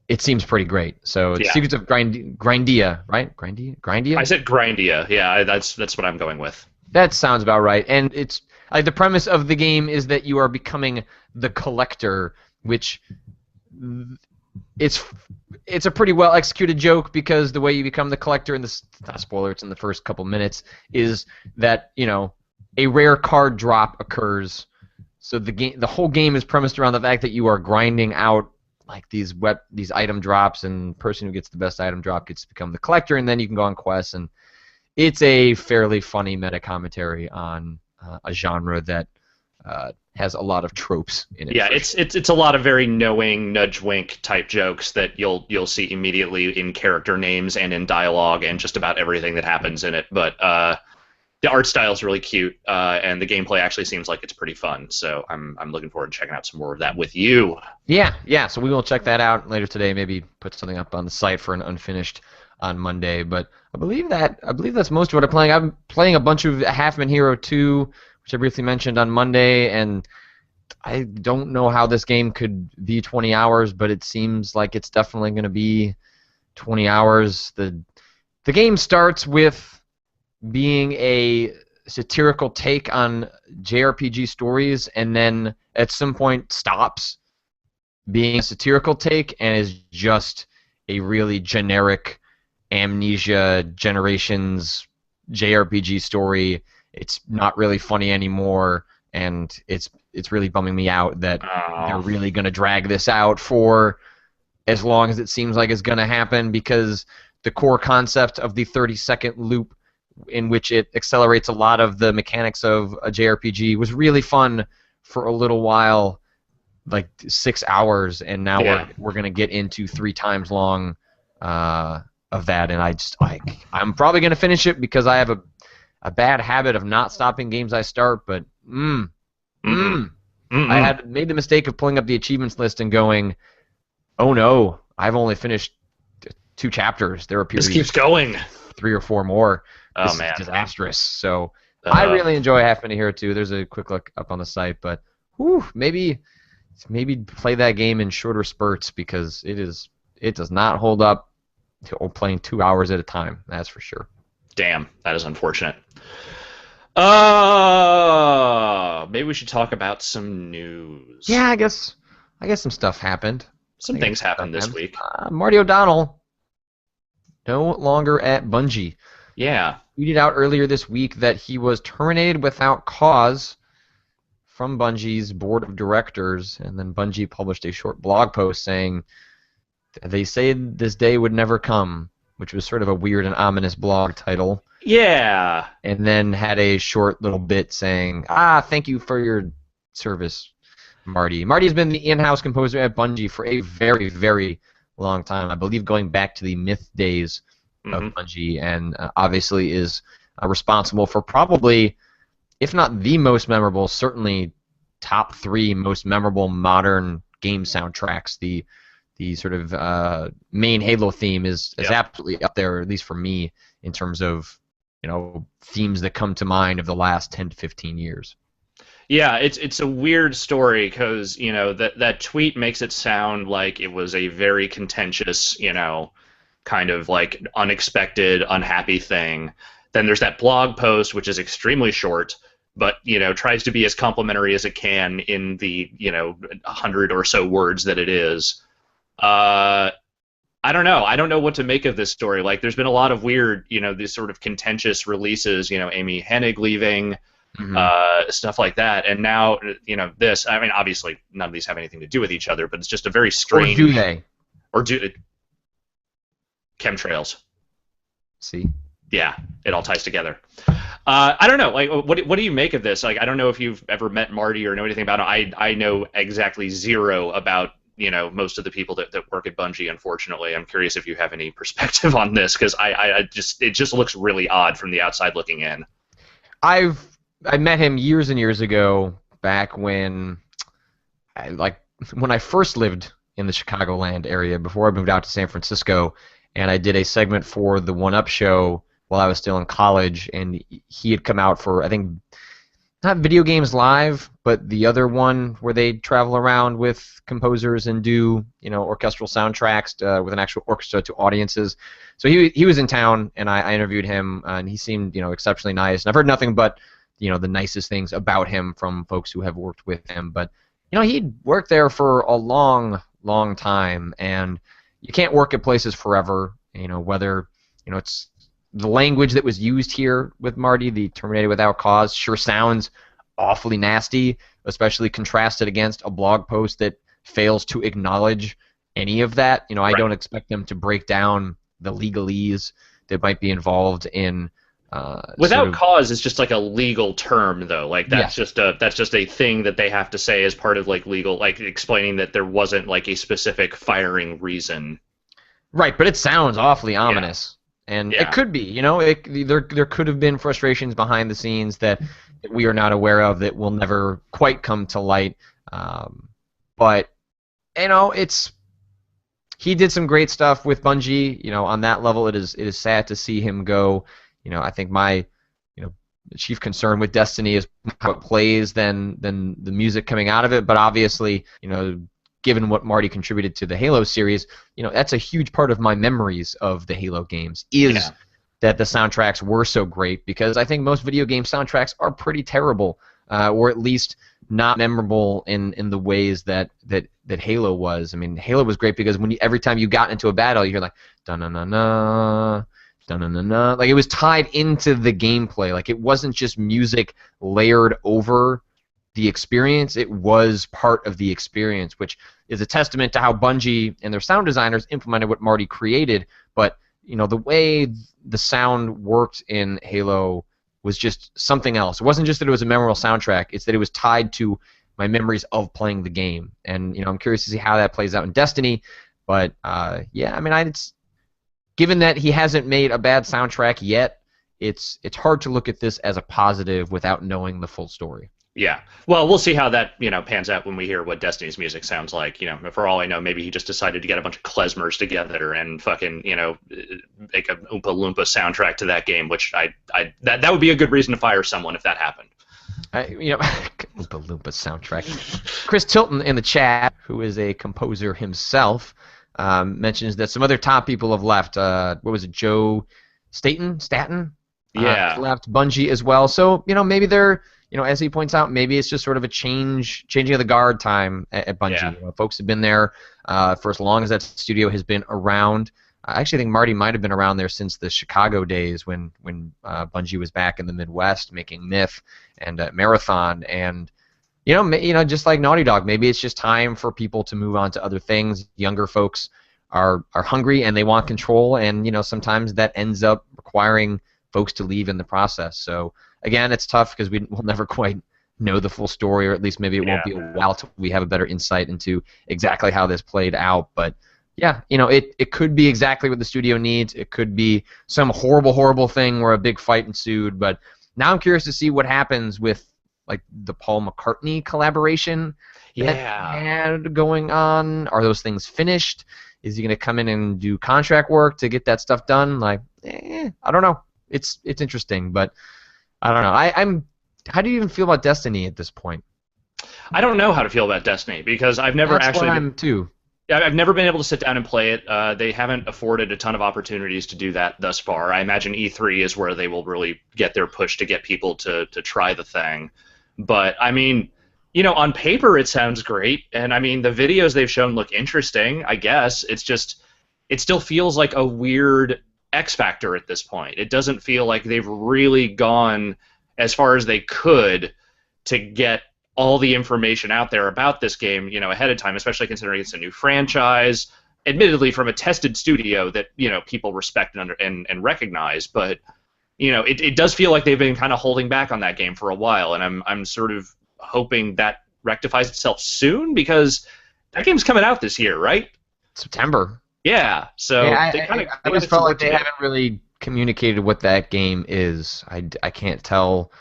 It seems pretty great. So it's Secrets of Grindia, right? Grindia? I said Grindia. Yeah, that's what I'm going with. That sounds about right. And it's like the premise of the game is that you are becoming the collector, which it's a pretty well executed joke because the way you become the collector, and this not a spoiler, it's in the first couple minutes, is that a rare card drop occurs. So the whole game is premised around the fact that you are grinding out like these item drops, and the person who gets the best item drop gets to become the collector, and then you can go on quests, and it's a fairly funny meta commentary on a genre that has a lot of tropes in it. Yeah, it's a lot of very knowing nudge wink type jokes that you'll see immediately in character names and in dialogue and just about everything that happens in it. But the art style is really cute, and the gameplay actually seems like it's pretty fun. So I'm looking forward to checking out some more of that with you. Yeah. So we will check that out later today. Maybe put something up on the site for an unfinished on Monday. But I believe that's most of what I'm playing. I'm playing a bunch of Half Man Hero 2, which I briefly mentioned on Monday, and I don't know how this game could be 20 hours, but it seems like it's definitely going to be 20 hours. The game starts with being a satirical take on JRPG stories, and then at some point stops being a satirical take and is just a really generic Amnesia Generations JRPG story. It's not really funny anymore, and it's really bumming me out that they're really going to drag this out for as long as it seems like it's going to happen, because the core concept of the 30-second loop in which it accelerates a lot of the mechanics of a JRPG was really fun for a little while, like 6 hours, and now we're going to get into 3 times long of that, and I'm probably going to finish it because I have a bad habit of not stopping games I start, but I had made the mistake of pulling up the achievements list and going, oh no, I've only finished 2 chapters. There appears this keeps going. 3 or 4 more. Oh this man, is disastrous. So I really enjoy Half Man Hero 2. There's a quick look up on the site, but maybe play that game in shorter spurts because it does not hold up to playing 2 hours at a time. That's for sure. Damn, that is unfortunate. Maybe we should talk about some news. Yeah, I guess some stuff happened. Some things happened this week. Marty O'Donnell, no longer at Bungie. Yeah. Tweeted out earlier this week that he was terminated without cause from Bungie's board of directors, and then Bungie published a short blog post saying they say this day would never come, which was sort of a weird and ominous blog title. Yeah. And then had a short little bit saying, thank you for your service, Marty. Marty has been the in-house composer at Bungie for a very, very long time. I believe going back to the Myth days of Bungie, and obviously is responsible for probably, if not the most memorable, certainly top 3 most memorable modern game soundtracks. The the sort of main Halo theme is Yep. absolutely up there, at least for me, in terms of themes that come to mind of the last 10 to 15 years. Yeah, it's a weird story because that tweet makes it sound like it was a very contentious, kind of like unexpected, unhappy thing. Then there's that blog post which is extremely short, but tries to be as complimentary as it can in the 100 or so words that it is. Uh, I don't know. I don't know what to make of this story. Like, there's been a lot of weird, these sort of contentious releases. Amy Hennig leaving, Hmm. stuff like that. And now, this. I mean, obviously, none of these have anything to do with each other, but it's just a very Or do strange. they? Or do chemtrails? See? Yeah, it all ties together. I don't know. Like, what do you make of this? Like, I don't know if you've ever met Marty or know anything about him. I know exactly zero about most of the people that work at Bungie. Unfortunately, I'm curious if you have any perspective on this because I just it just looks really odd from the outside looking in. I've I met him years and years ago, back when like when I first lived in the Chicagoland area before I moved out to San Francisco, and I did a segment for the One Up show while I was still in college, and he had come out for, I think, not Video Games Live, but the other one where they travel around with composers and do orchestral soundtracks with an actual orchestra to audiences. So he was in town, and I interviewed him, and he seemed exceptionally nice. And I've heard nothing but the nicest things about him from folks who have worked with him. But he'd worked there for a long, long time, and you can't work at places forever. Whether it's the language that was used here with Marty, the terminated without cause, sure sounds awfully nasty, especially contrasted against a blog post that fails to acknowledge any of that. I Right. don't expect them to break down the legalese that might be involved in sort Without of. cause is just like a legal term, though. Like Yes. that's just a thing that they have to say as part of like legal, like explaining that there wasn't like a specific firing reason. Right, but it sounds awfully Yeah. ominous, and it Yeah. could be. There could have been frustrations behind the scenes that we are not aware of that will never quite come to light. But it's he did some great stuff with Bungie. On that level, it is sad to see him go. I think my chief concern with Destiny is how it plays than the music coming out of it. But obviously, given what Marty contributed to the Halo series, that's a huge part of my memories of the Halo games is Yeah. that the soundtracks were so great, because I think most video game soundtracks are pretty terrible, or at least not memorable in the ways that Halo was. I mean, Halo was great because every time you got into a battle, you hear like da na na na da na na na, like it was tied into the gameplay. Like it wasn't just music layered over the experience; it was part of the experience, which is a testament to how Bungie and their sound designers implemented what Marty created. But the way the sound worked in Halo was just something else. It wasn't just that it was a memorable soundtrack; it's that it was tied to my memories of playing the game. And I'm curious to see how that plays out in Destiny. But yeah, I mean, it's given that he hasn't made a bad soundtrack yet, it's hard to look at this as a positive without knowing the full story. Yeah. Well, we'll see how that, pans out when we hear what Destiny's music sounds like. For all I know, maybe he just decided to get a bunch of klezmers together and fucking, make a Oompa Loompa soundtrack to that game, which that would be a good reason to fire someone if that happened. Oompa Loompa soundtrack. Chris Tilton in the chat, who is a composer himself, mentions that some other top people have left. What was it, Joe Staten? Yeah. Left Bungie as well. So maybe they're, as he points out, maybe it's just sort of a changing of the guard time at Bungie. Yeah. Folks have been there for as long as that studio has been around. I actually think Marty might have been around there since the Chicago days when Bungie was back in the Midwest making Myth and Marathon, and just like Naughty Dog, maybe it's just time for people to move on to other things. Younger folks are hungry and they want control, and sometimes that ends up requiring folks to leave in the process. So again, it's tough because we'll never quite know the full story, or at least maybe it won't be a while till we have a better insight into exactly how this played out. But yeah, it could be exactly what the studio needs. It could be some horrible, horrible thing where a big fight ensued. But now I'm curious to see what happens with like the Paul McCartney collaboration that he Yeah. had going on? Are those things finished? Is he going to come in and do contract work to get that stuff done? Like, I don't know. It's interesting, but I don't know. I'm. How do you even feel about Destiny at this point? I don't know how to feel about Destiny because I've never That's where actually I'm too. yeah, I've never been able to sit down and play it. They haven't afforded a ton of opportunities to do that thus far. I imagine E3 is where they will really get their push to get people to try the thing. But I mean, on paper it sounds great, and I mean the videos they've shown look interesting. I guess it's just it still feels like a weird X factor at this point. It doesn't feel like they've really gone as far as they could to get all the information out there about this game, ahead of time, especially considering it's a new franchise, admittedly from a tested studio that, people respect and recognize, but it does feel like they've been kind of holding back on that game for a while, and I'm sort of hoping that rectifies itself soon because that game's coming out this year, right? September. Yeah, so Yeah, they kind of I always felt like they haven't really communicated what that game is. I can't tell.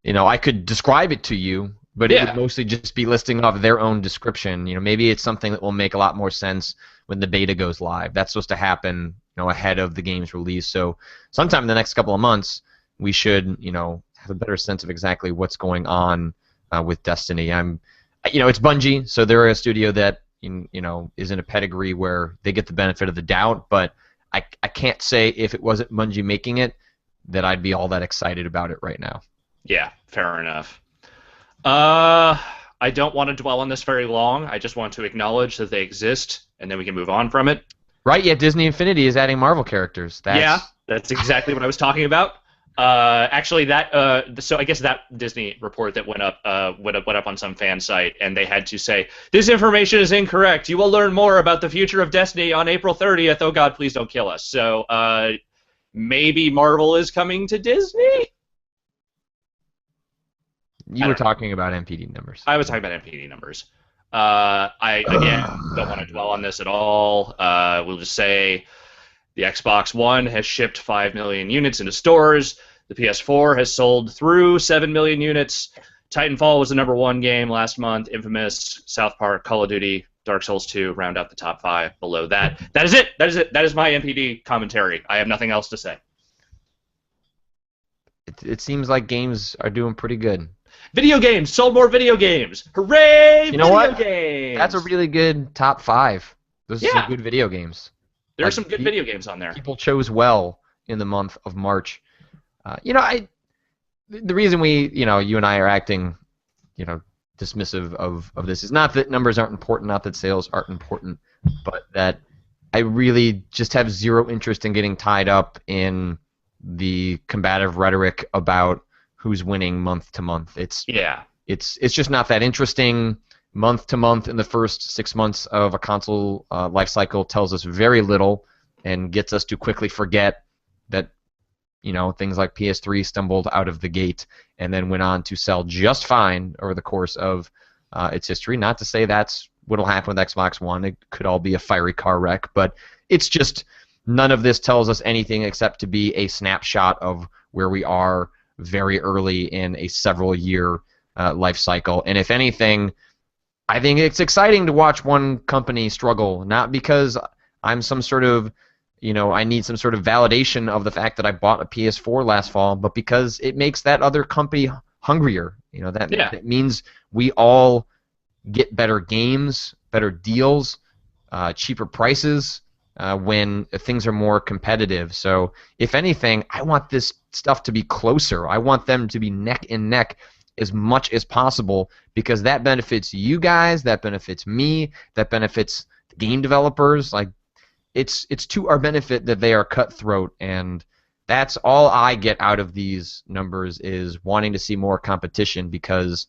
I could describe it to you, but it would yeah. mostly just be listing off their own description. Maybe it's something that will make a lot more sense when the beta goes live. That's supposed to happen, ahead of the game's release. So sometime in the next couple of months, we should, have a better sense of exactly what's going on with Destiny. It's Bungie, so they're a studio that, is in a pedigree where they get the benefit of the doubt. But I can't say if it wasn't Bungie making it that I'd be all that excited about it right now. Yeah, fair enough. I don't want to dwell on this very long. I just want to acknowledge that they exist, and then we can move on from it. Right, yeah, Disney Infinity is adding Marvel characters. Yeah, that's exactly what I was talking about. Actually, so I guess that Disney report that went up on some fan site, and they had to say, this information is incorrect. You will learn more about the future of Destiny on April 30th. Oh God, please don't kill us. So, maybe Marvel is coming to Disney? You were talking about NPD numbers. I was talking about NPD numbers. I, again, don't want to dwell on this at all. We'll just say the Xbox One has shipped 5 million units into stores. The PS4 has sold through 7 million units. Titanfall was the #1 game last month. Infamous, South Park, Call of Duty, Dark Souls 2 round out the top 5 below that. That is it. That is my NPD commentary. I have nothing else to say. It seems like games are doing pretty good. Video games sold more video games. Hooray! You know what? Games. That's a really good top 5. Those are some good video games. There are some good video games on there. People chose well in the month of March. The reason you and I are acting, dismissive of this is not that numbers aren't important, not that sales aren't important, but that I really just have zero interest in getting tied up in the combative rhetoric about who's winning month to month. It's just not that interesting. Month to month in the first 6 months of a console life cycle tells us very little and gets us to quickly forget that things like PS3 stumbled out of the gate and then went on to sell just fine over the course of its history. Not to say that's what'll happen with Xbox One. It could all be a fiery car wreck, but it's just none of this tells us anything except to be a snapshot of where we are very early in a several-year life cycle. And if anything, I think it's exciting to watch one company struggle, not because I'm some sort of, I need some sort of validation of the fact that I bought a PS4 last fall, but because it makes that other company hungrier. That means we all get better games, better deals, cheaper prices when things are more competitive. So if anything, I want this stuff to be closer. I want them to be neck and neck as much as possible because that benefits you guys, that benefits me, that benefits the game developers. Like it's to our benefit that they are cutthroat, and that's all I get out of these numbers is wanting to see more competition because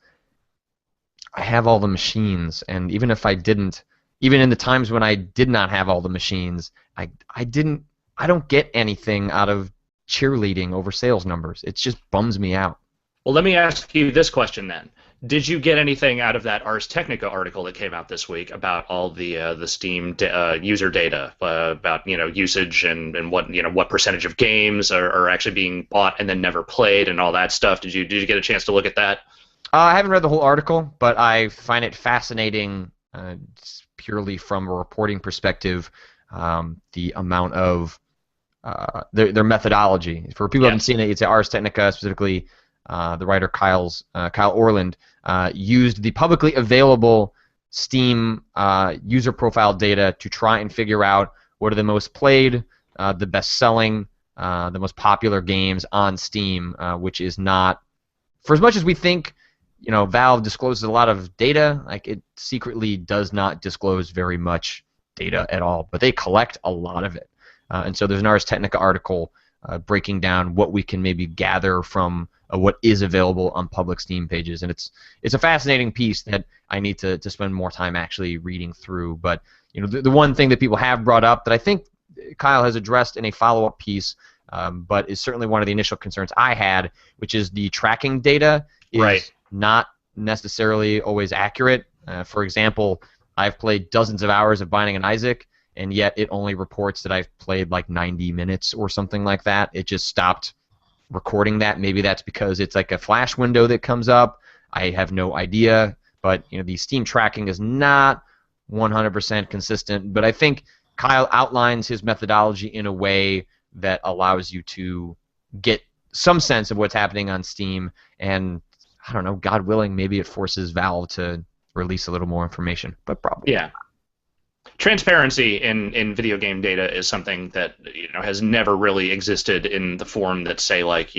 I have all the machines, and even if I didn't, even in the times when I did not have all the machines, I don't get anything out of cheerleading over sales numbers. It just bums me out. Well, let me ask you this question then. Did you get anything out of that Ars Technica article that came out this week about all the Steam user data about usage and what what percentage of games are actually being bought and then never played and all that stuff? Did you get a chance to look at that? I haven't read the whole article, but I find it fascinating, purely from a reporting perspective, the amount of their methodology. For people who haven't Yes. seen it, it's Ars Technica, specifically the writer Kyle Orland, used the publicly available Steam user profile data to try and figure out what are the most played, the best-selling, the most popular games on Steam, which is not, for as much as we think, Valve discloses a lot of data, like it secretly does not disclose very much data at all, but they collect a lot of it. And so there's an Ars Technica article breaking down what we can maybe gather from what is available on public Steam pages, and it's a fascinating piece that I need to spend more time actually reading through. But the one thing that people have brought up that I think Kyle has addressed in a follow-up piece, but is certainly one of the initial concerns I had, which is the tracking data is Right. not necessarily always accurate. For example, I've played dozens of hours of Binding of Isaac, and yet it only reports that I've played like 90 minutes or something like that. It just stopped recording that. Maybe that's because it's like a flash window that comes up. I have no idea, but the Steam tracking is not 100% consistent. But I think Kyle outlines his methodology in a way that allows you to get some sense of what's happening on Steam, and I don't know, God willing, maybe it forces Valve to release a little more information, but probably. Yeah. Transparency in video game data is something that has never really existed in the form that, say, like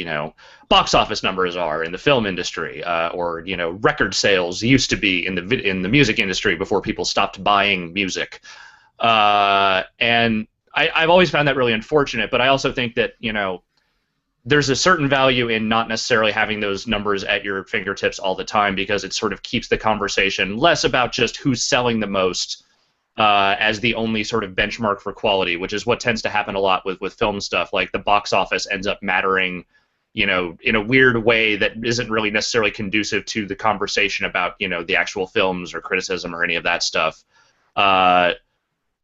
box office numbers are in the film industry, or record sales used to be in the music industry before people stopped buying music. And I've always found that really unfortunate, but I also think that there's a certain value in not necessarily having those numbers at your fingertips all the time, because it sort of keeps the conversation less about just who's selling the most as the only sort of benchmark for quality, which is what tends to happen a lot with film stuff. Like the box office ends up mattering, in a weird way that isn't really necessarily conducive to the conversation about the actual films or criticism or any of that stuff.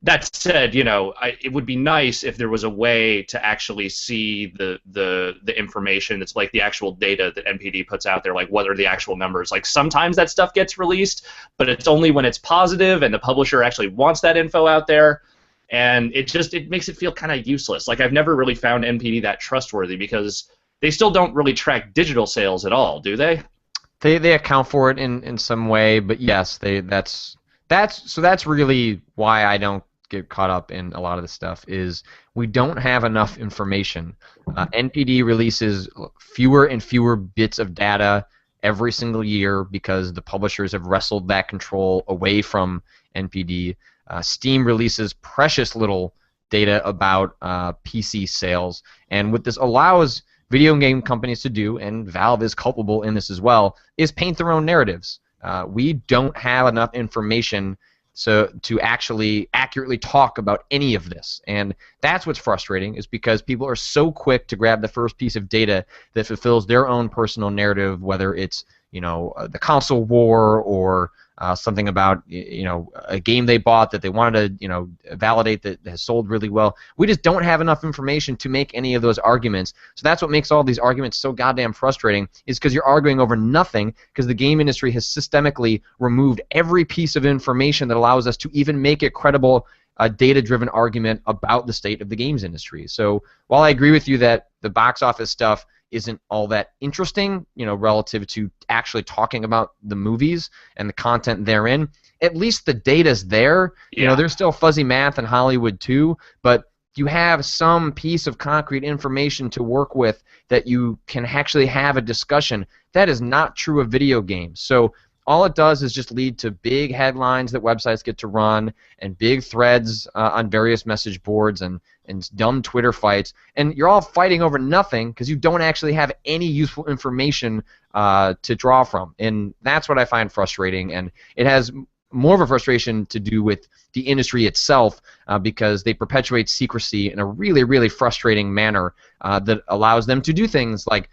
That said, it would be nice if there was a way to actually see the information that's like the actual data that NPD puts out there, like what are the actual numbers. Like sometimes that stuff gets released, but it's only when it's positive and the publisher actually wants that info out there, and it makes it feel kind of useless. Like I've never really found NPD that trustworthy, because they still don't really track digital sales at all, do they? They account for it in some way, but yes, that's really why I don't get caught up in a lot of this stuff, is we don't have enough information. NPD releases fewer and fewer bits of data every single year because the publishers have wrestled that control away from NPD. Steam releases precious little data about PC sales, and what this allows video game companies to do, and Valve is culpable in this as well, is paint their own narratives. We don't have enough information to actually accurately talk about any of this, and that's what's frustrating, is because people are so quick to grab the first piece of data that fulfills their own personal narrative, whether it's the console war or something about a game they bought that they wanted to validate that has sold really well. We just don't have enough information to make any of those arguments. So that's what makes all these arguments so goddamn frustrating, is because you're arguing over nothing, because the game industry has systemically removed every piece of information that allows us to even make a credible data-driven argument about the state of the games industry. So while I agree with you that the box office stuff isn't all that interesting, relative to actually talking about the movies and the content therein, at least the data's there. Yeah. There's still fuzzy math in Hollywood too, but you have some piece of concrete information to work with that you can actually have a discussion. That is not true of video games. So all it does is just lead to big headlines that websites get to run, and big threads on various message boards, and dumb Twitter fights, and you're all fighting over nothing because you don't actually have any useful information to draw from, and that's what I find frustrating, and it has more of a frustration to do with the industry itself, because they perpetuate secrecy in a really, really frustrating manner that allows them to do things like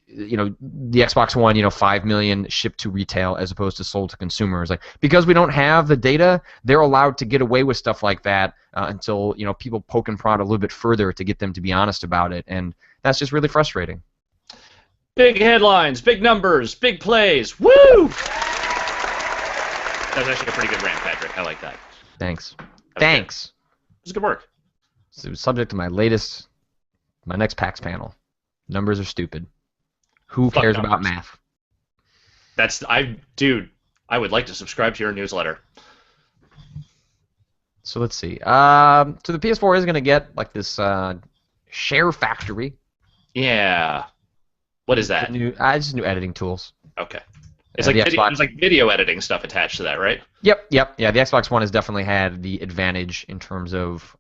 the Xbox One, 5 million shipped to retail as opposed to sold to consumers. Like, because we don't have the data, they're allowed to get away with stuff like that until people poke and prod a little bit further to get them to be honest about it, and that's just really frustrating. Big headlines, big numbers, big plays. Woo! That was actually a pretty good rant, Patrick. I like that. Thanks. It was good work. So it was subject to my next PAX panel. Numbers are stupid. Who Fuck cares numbers. about math? Dude, I would like to subscribe to your newsletter. So let's see. So the PS4 is going to get like this share factory. Yeah. What is that? Just new editing tools. Okay. It's there's like video editing stuff attached to that, right? Yep. Yeah, the Xbox One has definitely had the advantage in terms of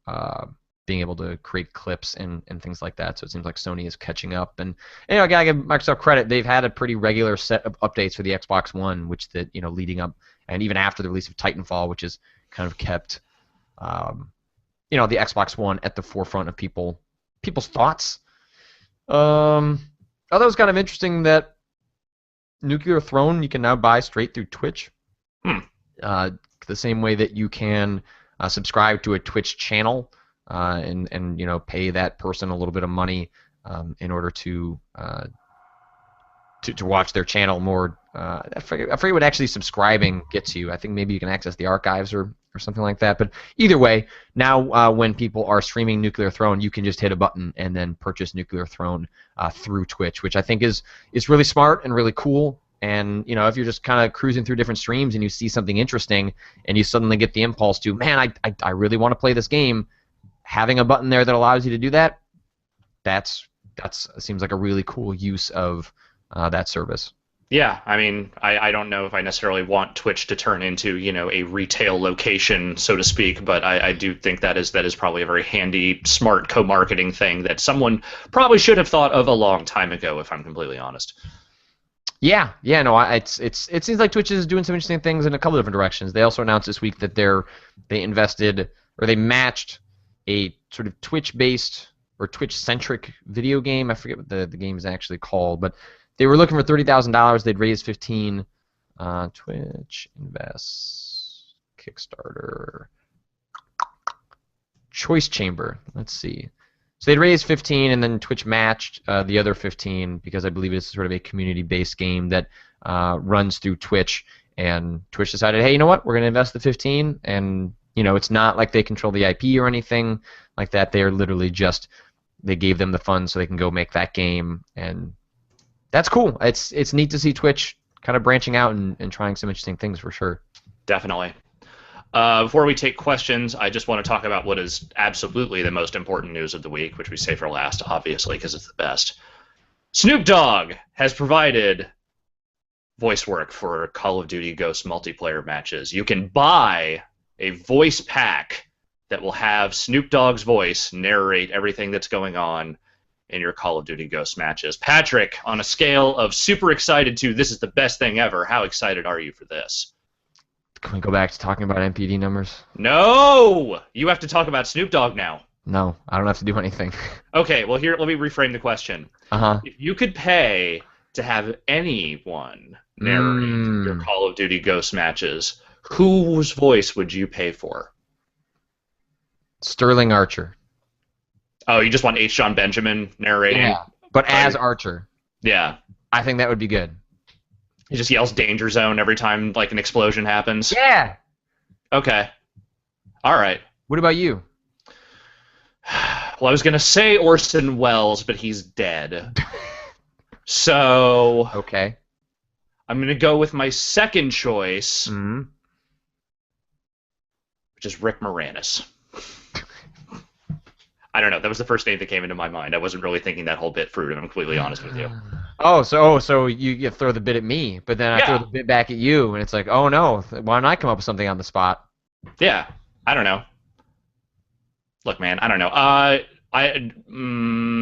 being able to create clips and things like that. So it seems like Sony is catching up. And I gotta give Microsoft credit. They've had a pretty regular set of updates for the Xbox One, which leading up and even after the release of Titanfall, which has kind of kept the Xbox One at the forefront of people's thoughts. I thought it was kind of interesting that Nuclear Throne you can now buy straight through Twitch. The same way that you can subscribe to a Twitch channel and pay that person a little bit of money in order to watch their channel more. I forget what actually subscribing gets you. I think maybe you can access the archives or something like that. But either way, now when people are streaming Nuclear Throne, you can just hit a button and then purchase Nuclear Throne through Twitch, which I think is really smart and really cool. And if you're just kind of cruising through different streams and you see something interesting and you suddenly get the impulse to, man, I really want to play this game, having a button there that allows you to do that, that seems like a really cool use of that service. Yeah, I mean, I don't know if I necessarily want Twitch to turn into, a retail location, so to speak, but I do think that is probably a very handy, smart co-marketing thing that someone probably should have thought of a long time ago, if I'm completely honest. Yeah, no, it seems like Twitch is doing some interesting things in a couple of different directions. They also announced this week that they invested, or they matched a sort of Twitch-based or Twitch-centric video game. I forget what the game is actually called, but they were looking for $30,000. They'd raised 15. Twitch invests Kickstarter Choice Chamber. Let's see. So they'd raised 15, and then Twitch matched the other 15 because I believe it's sort of a community-based game that runs through Twitch. And Twitch decided, hey, you know what? We're going to invest the 15, and it's not like they control the IP or anything like that. They are literally just they gave them the funds so they can go make that game, and that's cool. It's neat to see Twitch kind of branching out and trying some interesting things for sure. Definitely. Before we take questions, I just want to talk about what is absolutely the most important news of the week, which we say for last, obviously, because it's the best. Snoop Dogg has provided voice work for Call of Duty Ghosts multiplayer matches. You can buy a voice pack that will have Snoop Dogg's voice narrate everything that's going on in your Call of Duty Ghosts matches. Patrick, on a scale of super excited to this is the best thing ever, how excited are you for this? Can we go back to talking about MPD numbers? No! You have to talk about Snoop Dogg now. No, I don't have to do anything. Okay, well, here, let me reframe the question. If you could pay to have anyone narrate your Call of Duty Ghosts matches, whose voice would you pay for? Sterling Archer. Oh, you just want H. John Benjamin narrating? Yeah, but as Archer. Yeah. I think that would be good. He just yells danger zone every time like an explosion happens? Yeah. Okay. All right. What about you? Well, I was going to say Orson Welles, but he's dead. So... Okay. I'm going to go with my second choice, which is Rick Moranis. I don't know. That was the first name that came into my mind. I wasn't really thinking that whole bit through, and I'm completely honest with you. So you throw the bit at me, but then I throw the bit back at you, and it's like, oh no, why don't I come up with something on the spot? Yeah, I don't know. Look, man, I don't know.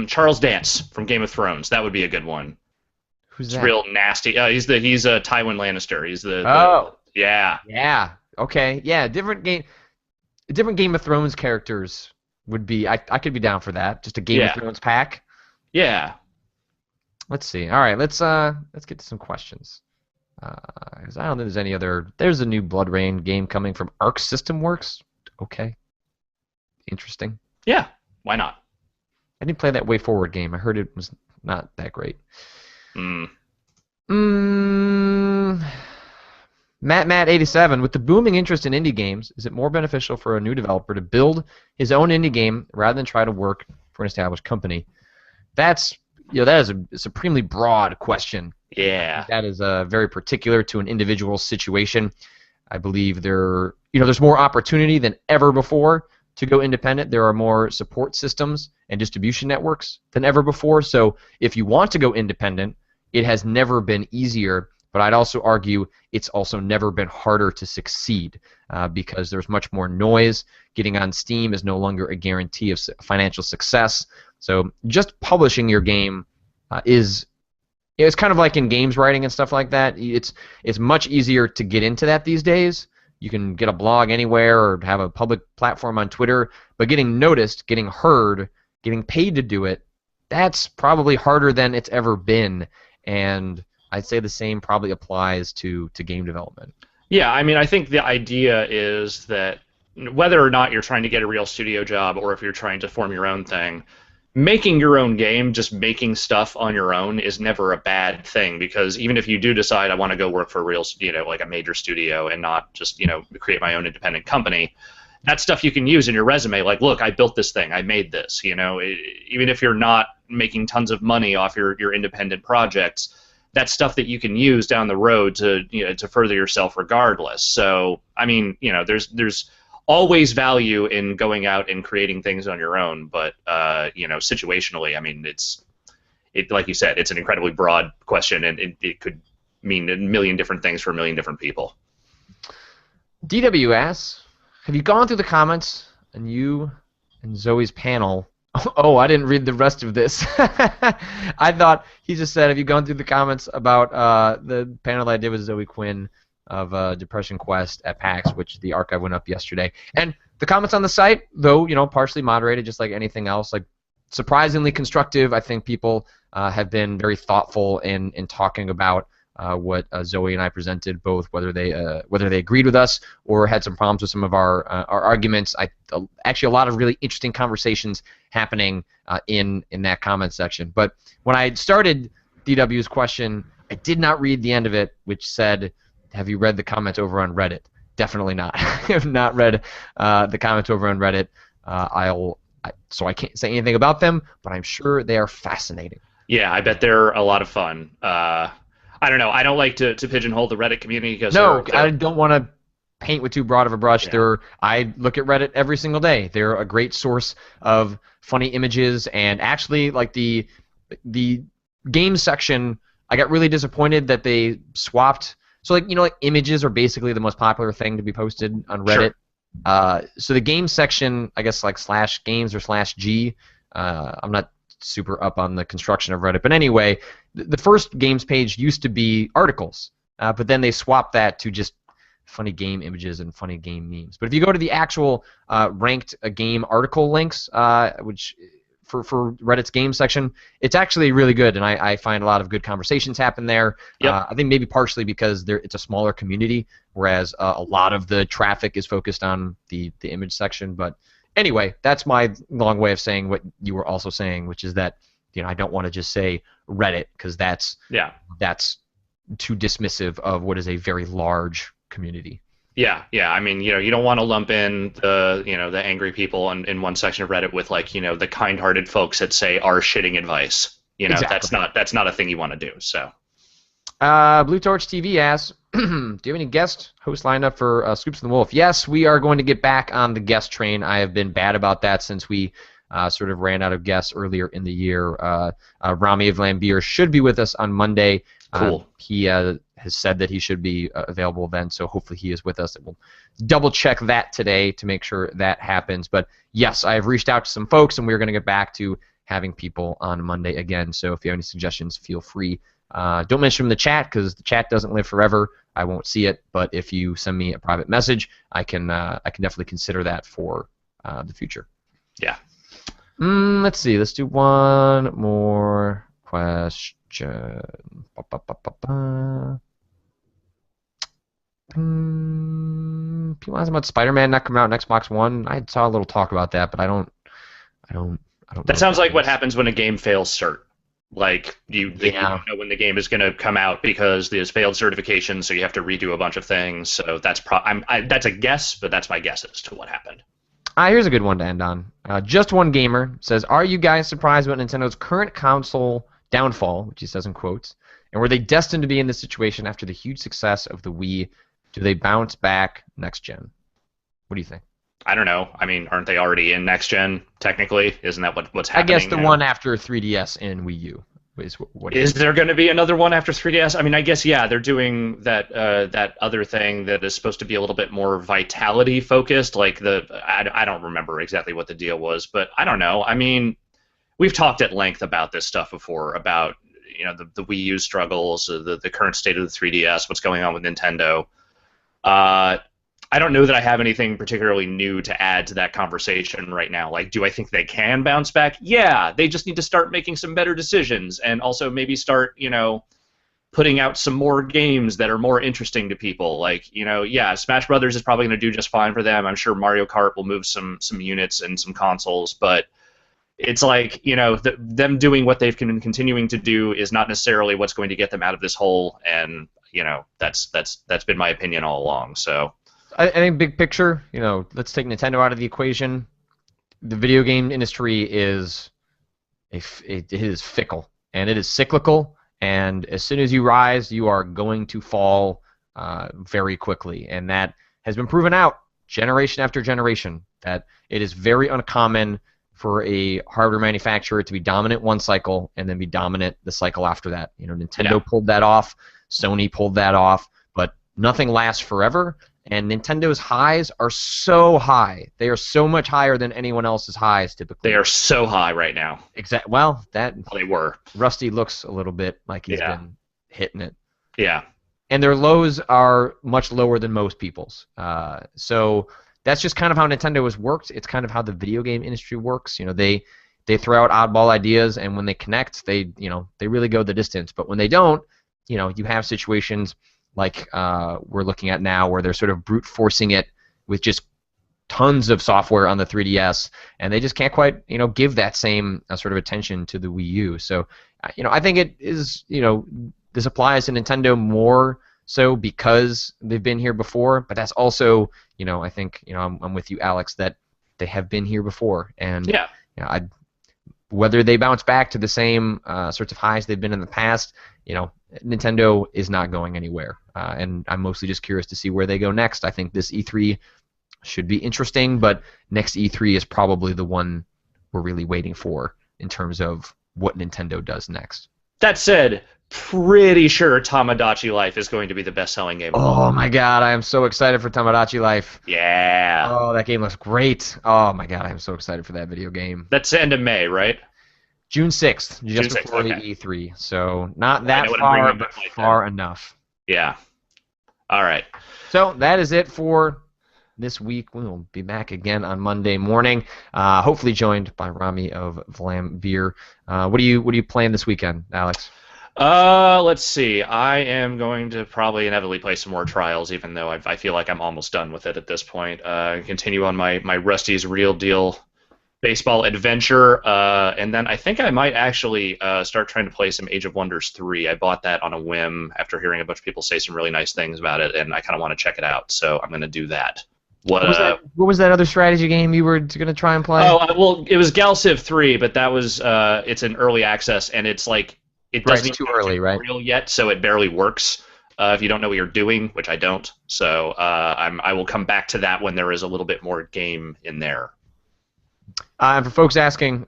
Charles Dance from Game of Thrones. That would be a good one. Who's it's that? Real nasty. He's Tywin Lannister. He's the yeah. Yeah. Okay. Yeah. Different Game of Thrones characters would be. I could be down for that. Just a Game of Thrones pack. Yeah. Let's see. All right, let's get to some questions. 'Cause I don't think there's any other. There's a new Blood Rain game coming from Arc System Works. Okay, interesting. Yeah, why not? I didn't play that Way Forward game. I heard it was not that great. Mm. Mm, Matt87, with the booming interest in indie games, is it more beneficial for a new developer to build his own indie game rather than try to work for an established company? That's that is a supremely broad question. Yeah. That is very particular to an individual situation. I believe there's more opportunity than ever before to go independent. There are more support systems and distribution networks than ever before. So if you want to go independent, it has never been easier. But I'd also argue it's also never been harder to succeed because there's much more noise. Getting on Steam is no longer a guarantee of financial success. So just publishing your game it's kind of like in games writing and stuff like that. It's much easier to get into that these days. You can get a blog anywhere or have a public platform on Twitter, but getting noticed, getting heard, getting paid to do it, that's probably harder than it's ever been. And I'd say the same probably applies to game development. Yeah, I mean, I think the idea is that whether or not you're trying to get a real studio job or if you're trying to form your own thing, making your own game, just making stuff on your own is never a bad thing, because even if you do decide I want to go work for a real, like a major studio and not just, create my own independent company, that's stuff you can use in your resume. Like, look, I built this thing, I made this, even if you're not making tons of money off your independent projects, that's stuff that you can use down the road to further yourself regardless. So, I mean, there's always value in going out and creating things on your own, but situationally, I mean, it like you said, it's an incredibly broad question, and it could mean a million different things for a million different people. DW asks, have you gone through the comments and you and Zoe's panel? Oh, I didn't read the rest of this. I thought he just said, have you gone through the comments about the panel I did with Zoe Quinn of Depression Quest at PAX, which the archive went up yesterday. And the comments on the site, though, partially moderated, just like anything else, like surprisingly constructive. I think people have been very thoughtful in talking about what Zoe and I presented, both whether they agreed with us or had some problems with some of our arguments. Actually, a lot of really interesting conversations happening in that comment section. But when I started DW's question, I did not read the end of it, which said, have you read the comments over on Reddit? Definitely not. I have not read the comments over on Reddit. So I can't say anything about them, but I'm sure they are fascinating. Yeah, I bet they're a lot of fun. I don't know. I don't like to pigeonhole the Reddit community because I don't want to paint with too broad of a brush. Yeah. I look at Reddit every single day. They're a great source of funny images, and actually, like the game section, I got really disappointed that they swapped. So like images are basically the most popular thing to be posted on Reddit. Sure. So the game section, I guess like /games or /g. I'm not super up on the construction of Reddit, but anyway, the first games page used to be articles, but then they swapped that to just funny game images and funny game memes. But if you go to the actual ranked game article links, which for Reddit's game section, it's actually really good, and I find a lot of good conversations happen there. Yep. I think maybe partially because it's a smaller community, whereas a lot of the traffic is focused on the image section. But anyway, that's my long way of saying what you were also saying, which is that I don't want to just say Reddit, because that's too dismissive of what is a very large community. Yeah. I mean, you don't want to lump in the angry people in one section of Reddit with the kind-hearted folks that say are shitting advice. Exactly. That's not a thing you want to do. So. Blue Torch TV asks, do you have any guest hosts lined up for Scoops and the Wolf? Yes, we are going to get back on the guest train. I have been bad about that since we sort of ran out of guests earlier in the year. Rami of Lambier should be with us on Monday. Cool. He has said that he should be available then, so hopefully he is with us. We'll double check that today to make sure that happens. But yes, I have reached out to some folks, and we're going to get back to having people on Monday again. So if you have any suggestions, feel free. Don't mention them in the chat, because the chat doesn't live forever. I won't see it, but if you send me a private message, I can definitely consider that for the future. Yeah. Let's see. Let's do one more question. People ask about Spider-Man not coming out on Xbox One. I saw a little talk about that, but I don't know That what sounds that like what is. happens when a game fails cert. Like you Yeah. don't know when the game is going to come out because there's failed certification, so you have to redo a bunch of things. So that's a guess, but that's my guess as to what happened. Here's a good one to end on. Just One Gamer says, "Are you guys surprised about Nintendo's current console downfall?" Which he says in quotes. And were they destined to be in this situation after the huge success of the Wii? Do they bounce back next gen? What do you think? I don't know. I mean, aren't they already in next gen technically? Isn't that what's I guess happening the now? one after 3DS and Wii U is what he Is means. there going to be another one after 3DS? I mean, I guess yeah, they're doing that other thing that is supposed to be a little bit more vitality focused. Like I don't remember exactly what the deal was, but I don't know. I mean, we've talked at length about this stuff before about the Wii U struggles, the current state of the 3DS, what's going on with Nintendo. Uh, I don't know that I have anything particularly new to add to that conversation right now. Like, do I think they can bounce back? Yeah, they just need to start making some better decisions and also maybe start, putting out some more games that are more interesting to people. Like, yeah, Smash Brothers is probably going to do just fine for them. I'm sure Mario Kart will move some units and some consoles, but it's like, them doing what they've been continuing to do is not necessarily what's going to get them out of this hole, and that's been my opinion all along. So I think big picture, let's take Nintendo out of the equation. The video game industry it is fickle and it is cyclical. And as soon as you rise, you are going to fall very quickly. And that has been proven out generation after generation, that it is very uncommon for a hardware manufacturer to be dominant one cycle and then be dominant the cycle after that. Nintendo yeah, pulled that off, Sony pulled that off, but nothing lasts forever. And Nintendo's highs are so high; they are so much higher than anyone else's highs they typically. are so high right now. Well, that Well, they were. Rusty looks a little bit like he's Yeah, been hitting it, yeah, and their lows are much lower than most people's. So that's just kind of how Nintendo has worked. It's kind of how the video game industry works. They throw out oddball ideas, and when they connect, they really go the distance. But when they don't, you have situations like we're looking at now, where they're sort of brute forcing it with just tons of software on the 3DS, and they just can't quite give that same sort of attention to the Wii U. So I think it is this applies to Nintendo more so because they've been here before, but that's also I think I'm with you, Alex, that they have been here before, and yeah. whether they bounce back to the same sorts of highs they've been in the past, Nintendo is not going anywhere, and I'm mostly just curious to see where they go next. I think this E3 should be interesting, but next E3 is probably the one we're really waiting for in terms of what Nintendo does next. That said, pretty sure Tamagotchi Life is going to be the best-selling game of all. Oh my god, I am so excited for Tamagotchi Life. Yeah, Oh, that game looks great. Oh my god, I am so excited for that video game. that's the end of May, right? June 6th, June just 6th. before the Okay. E3. So not I that know what I'm bringing far, back but like far enough. Yeah. All right. So that is it for this week. We'll be back again on Monday morning, hopefully joined by Rami of Vlam Beer. What do you plan this weekend, Alex? Let's see. I am going to probably inevitably play some more Trials, even though I feel like I'm almost done with it at this point. Continue on my Rusty's Real Deal baseball adventure, and then I think I might actually start trying to play some Age of Wonders 3. I bought that on a whim after hearing a bunch of people say some really nice things about it, and I kind of want to check it out, so I'm going to do that. What was that other strategy game you were going to try and play? Oh, well, it was Galciv 3, but that was it's an early access, and it's like it Right, doesn't it's even too have a early, right? tutorial yet, so it barely works if you don't know what you're doing, which I don't. So I will come back to that when there is a little bit more game in there. For folks asking,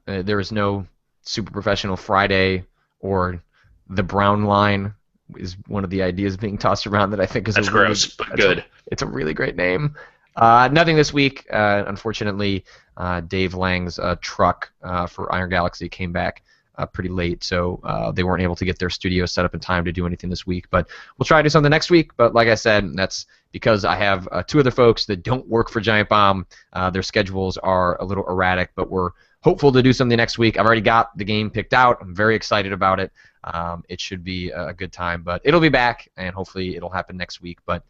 there is no Super Professional Friday, or the Brown Line is one of the ideas being tossed around that I think is That's gross, but good. It's a really great name. Nothing this week, unfortunately. Dave Lang's truck for Iron Galaxy came back pretty late, so they weren't able to get their studio set up in time to do anything this week. But we'll try to do something next week. But like I said, that's because I have two other folks that don't work for Giant Bomb. Their schedules are a little erratic, but we're hopeful to do something next week. I've already got the game picked out. I'm very excited about it. It should be a good time, but it'll be back, and hopefully it'll happen next week, but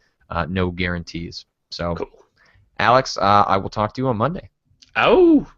no guarantees. So, Cool. Alex, I will talk to you on Monday. Oh.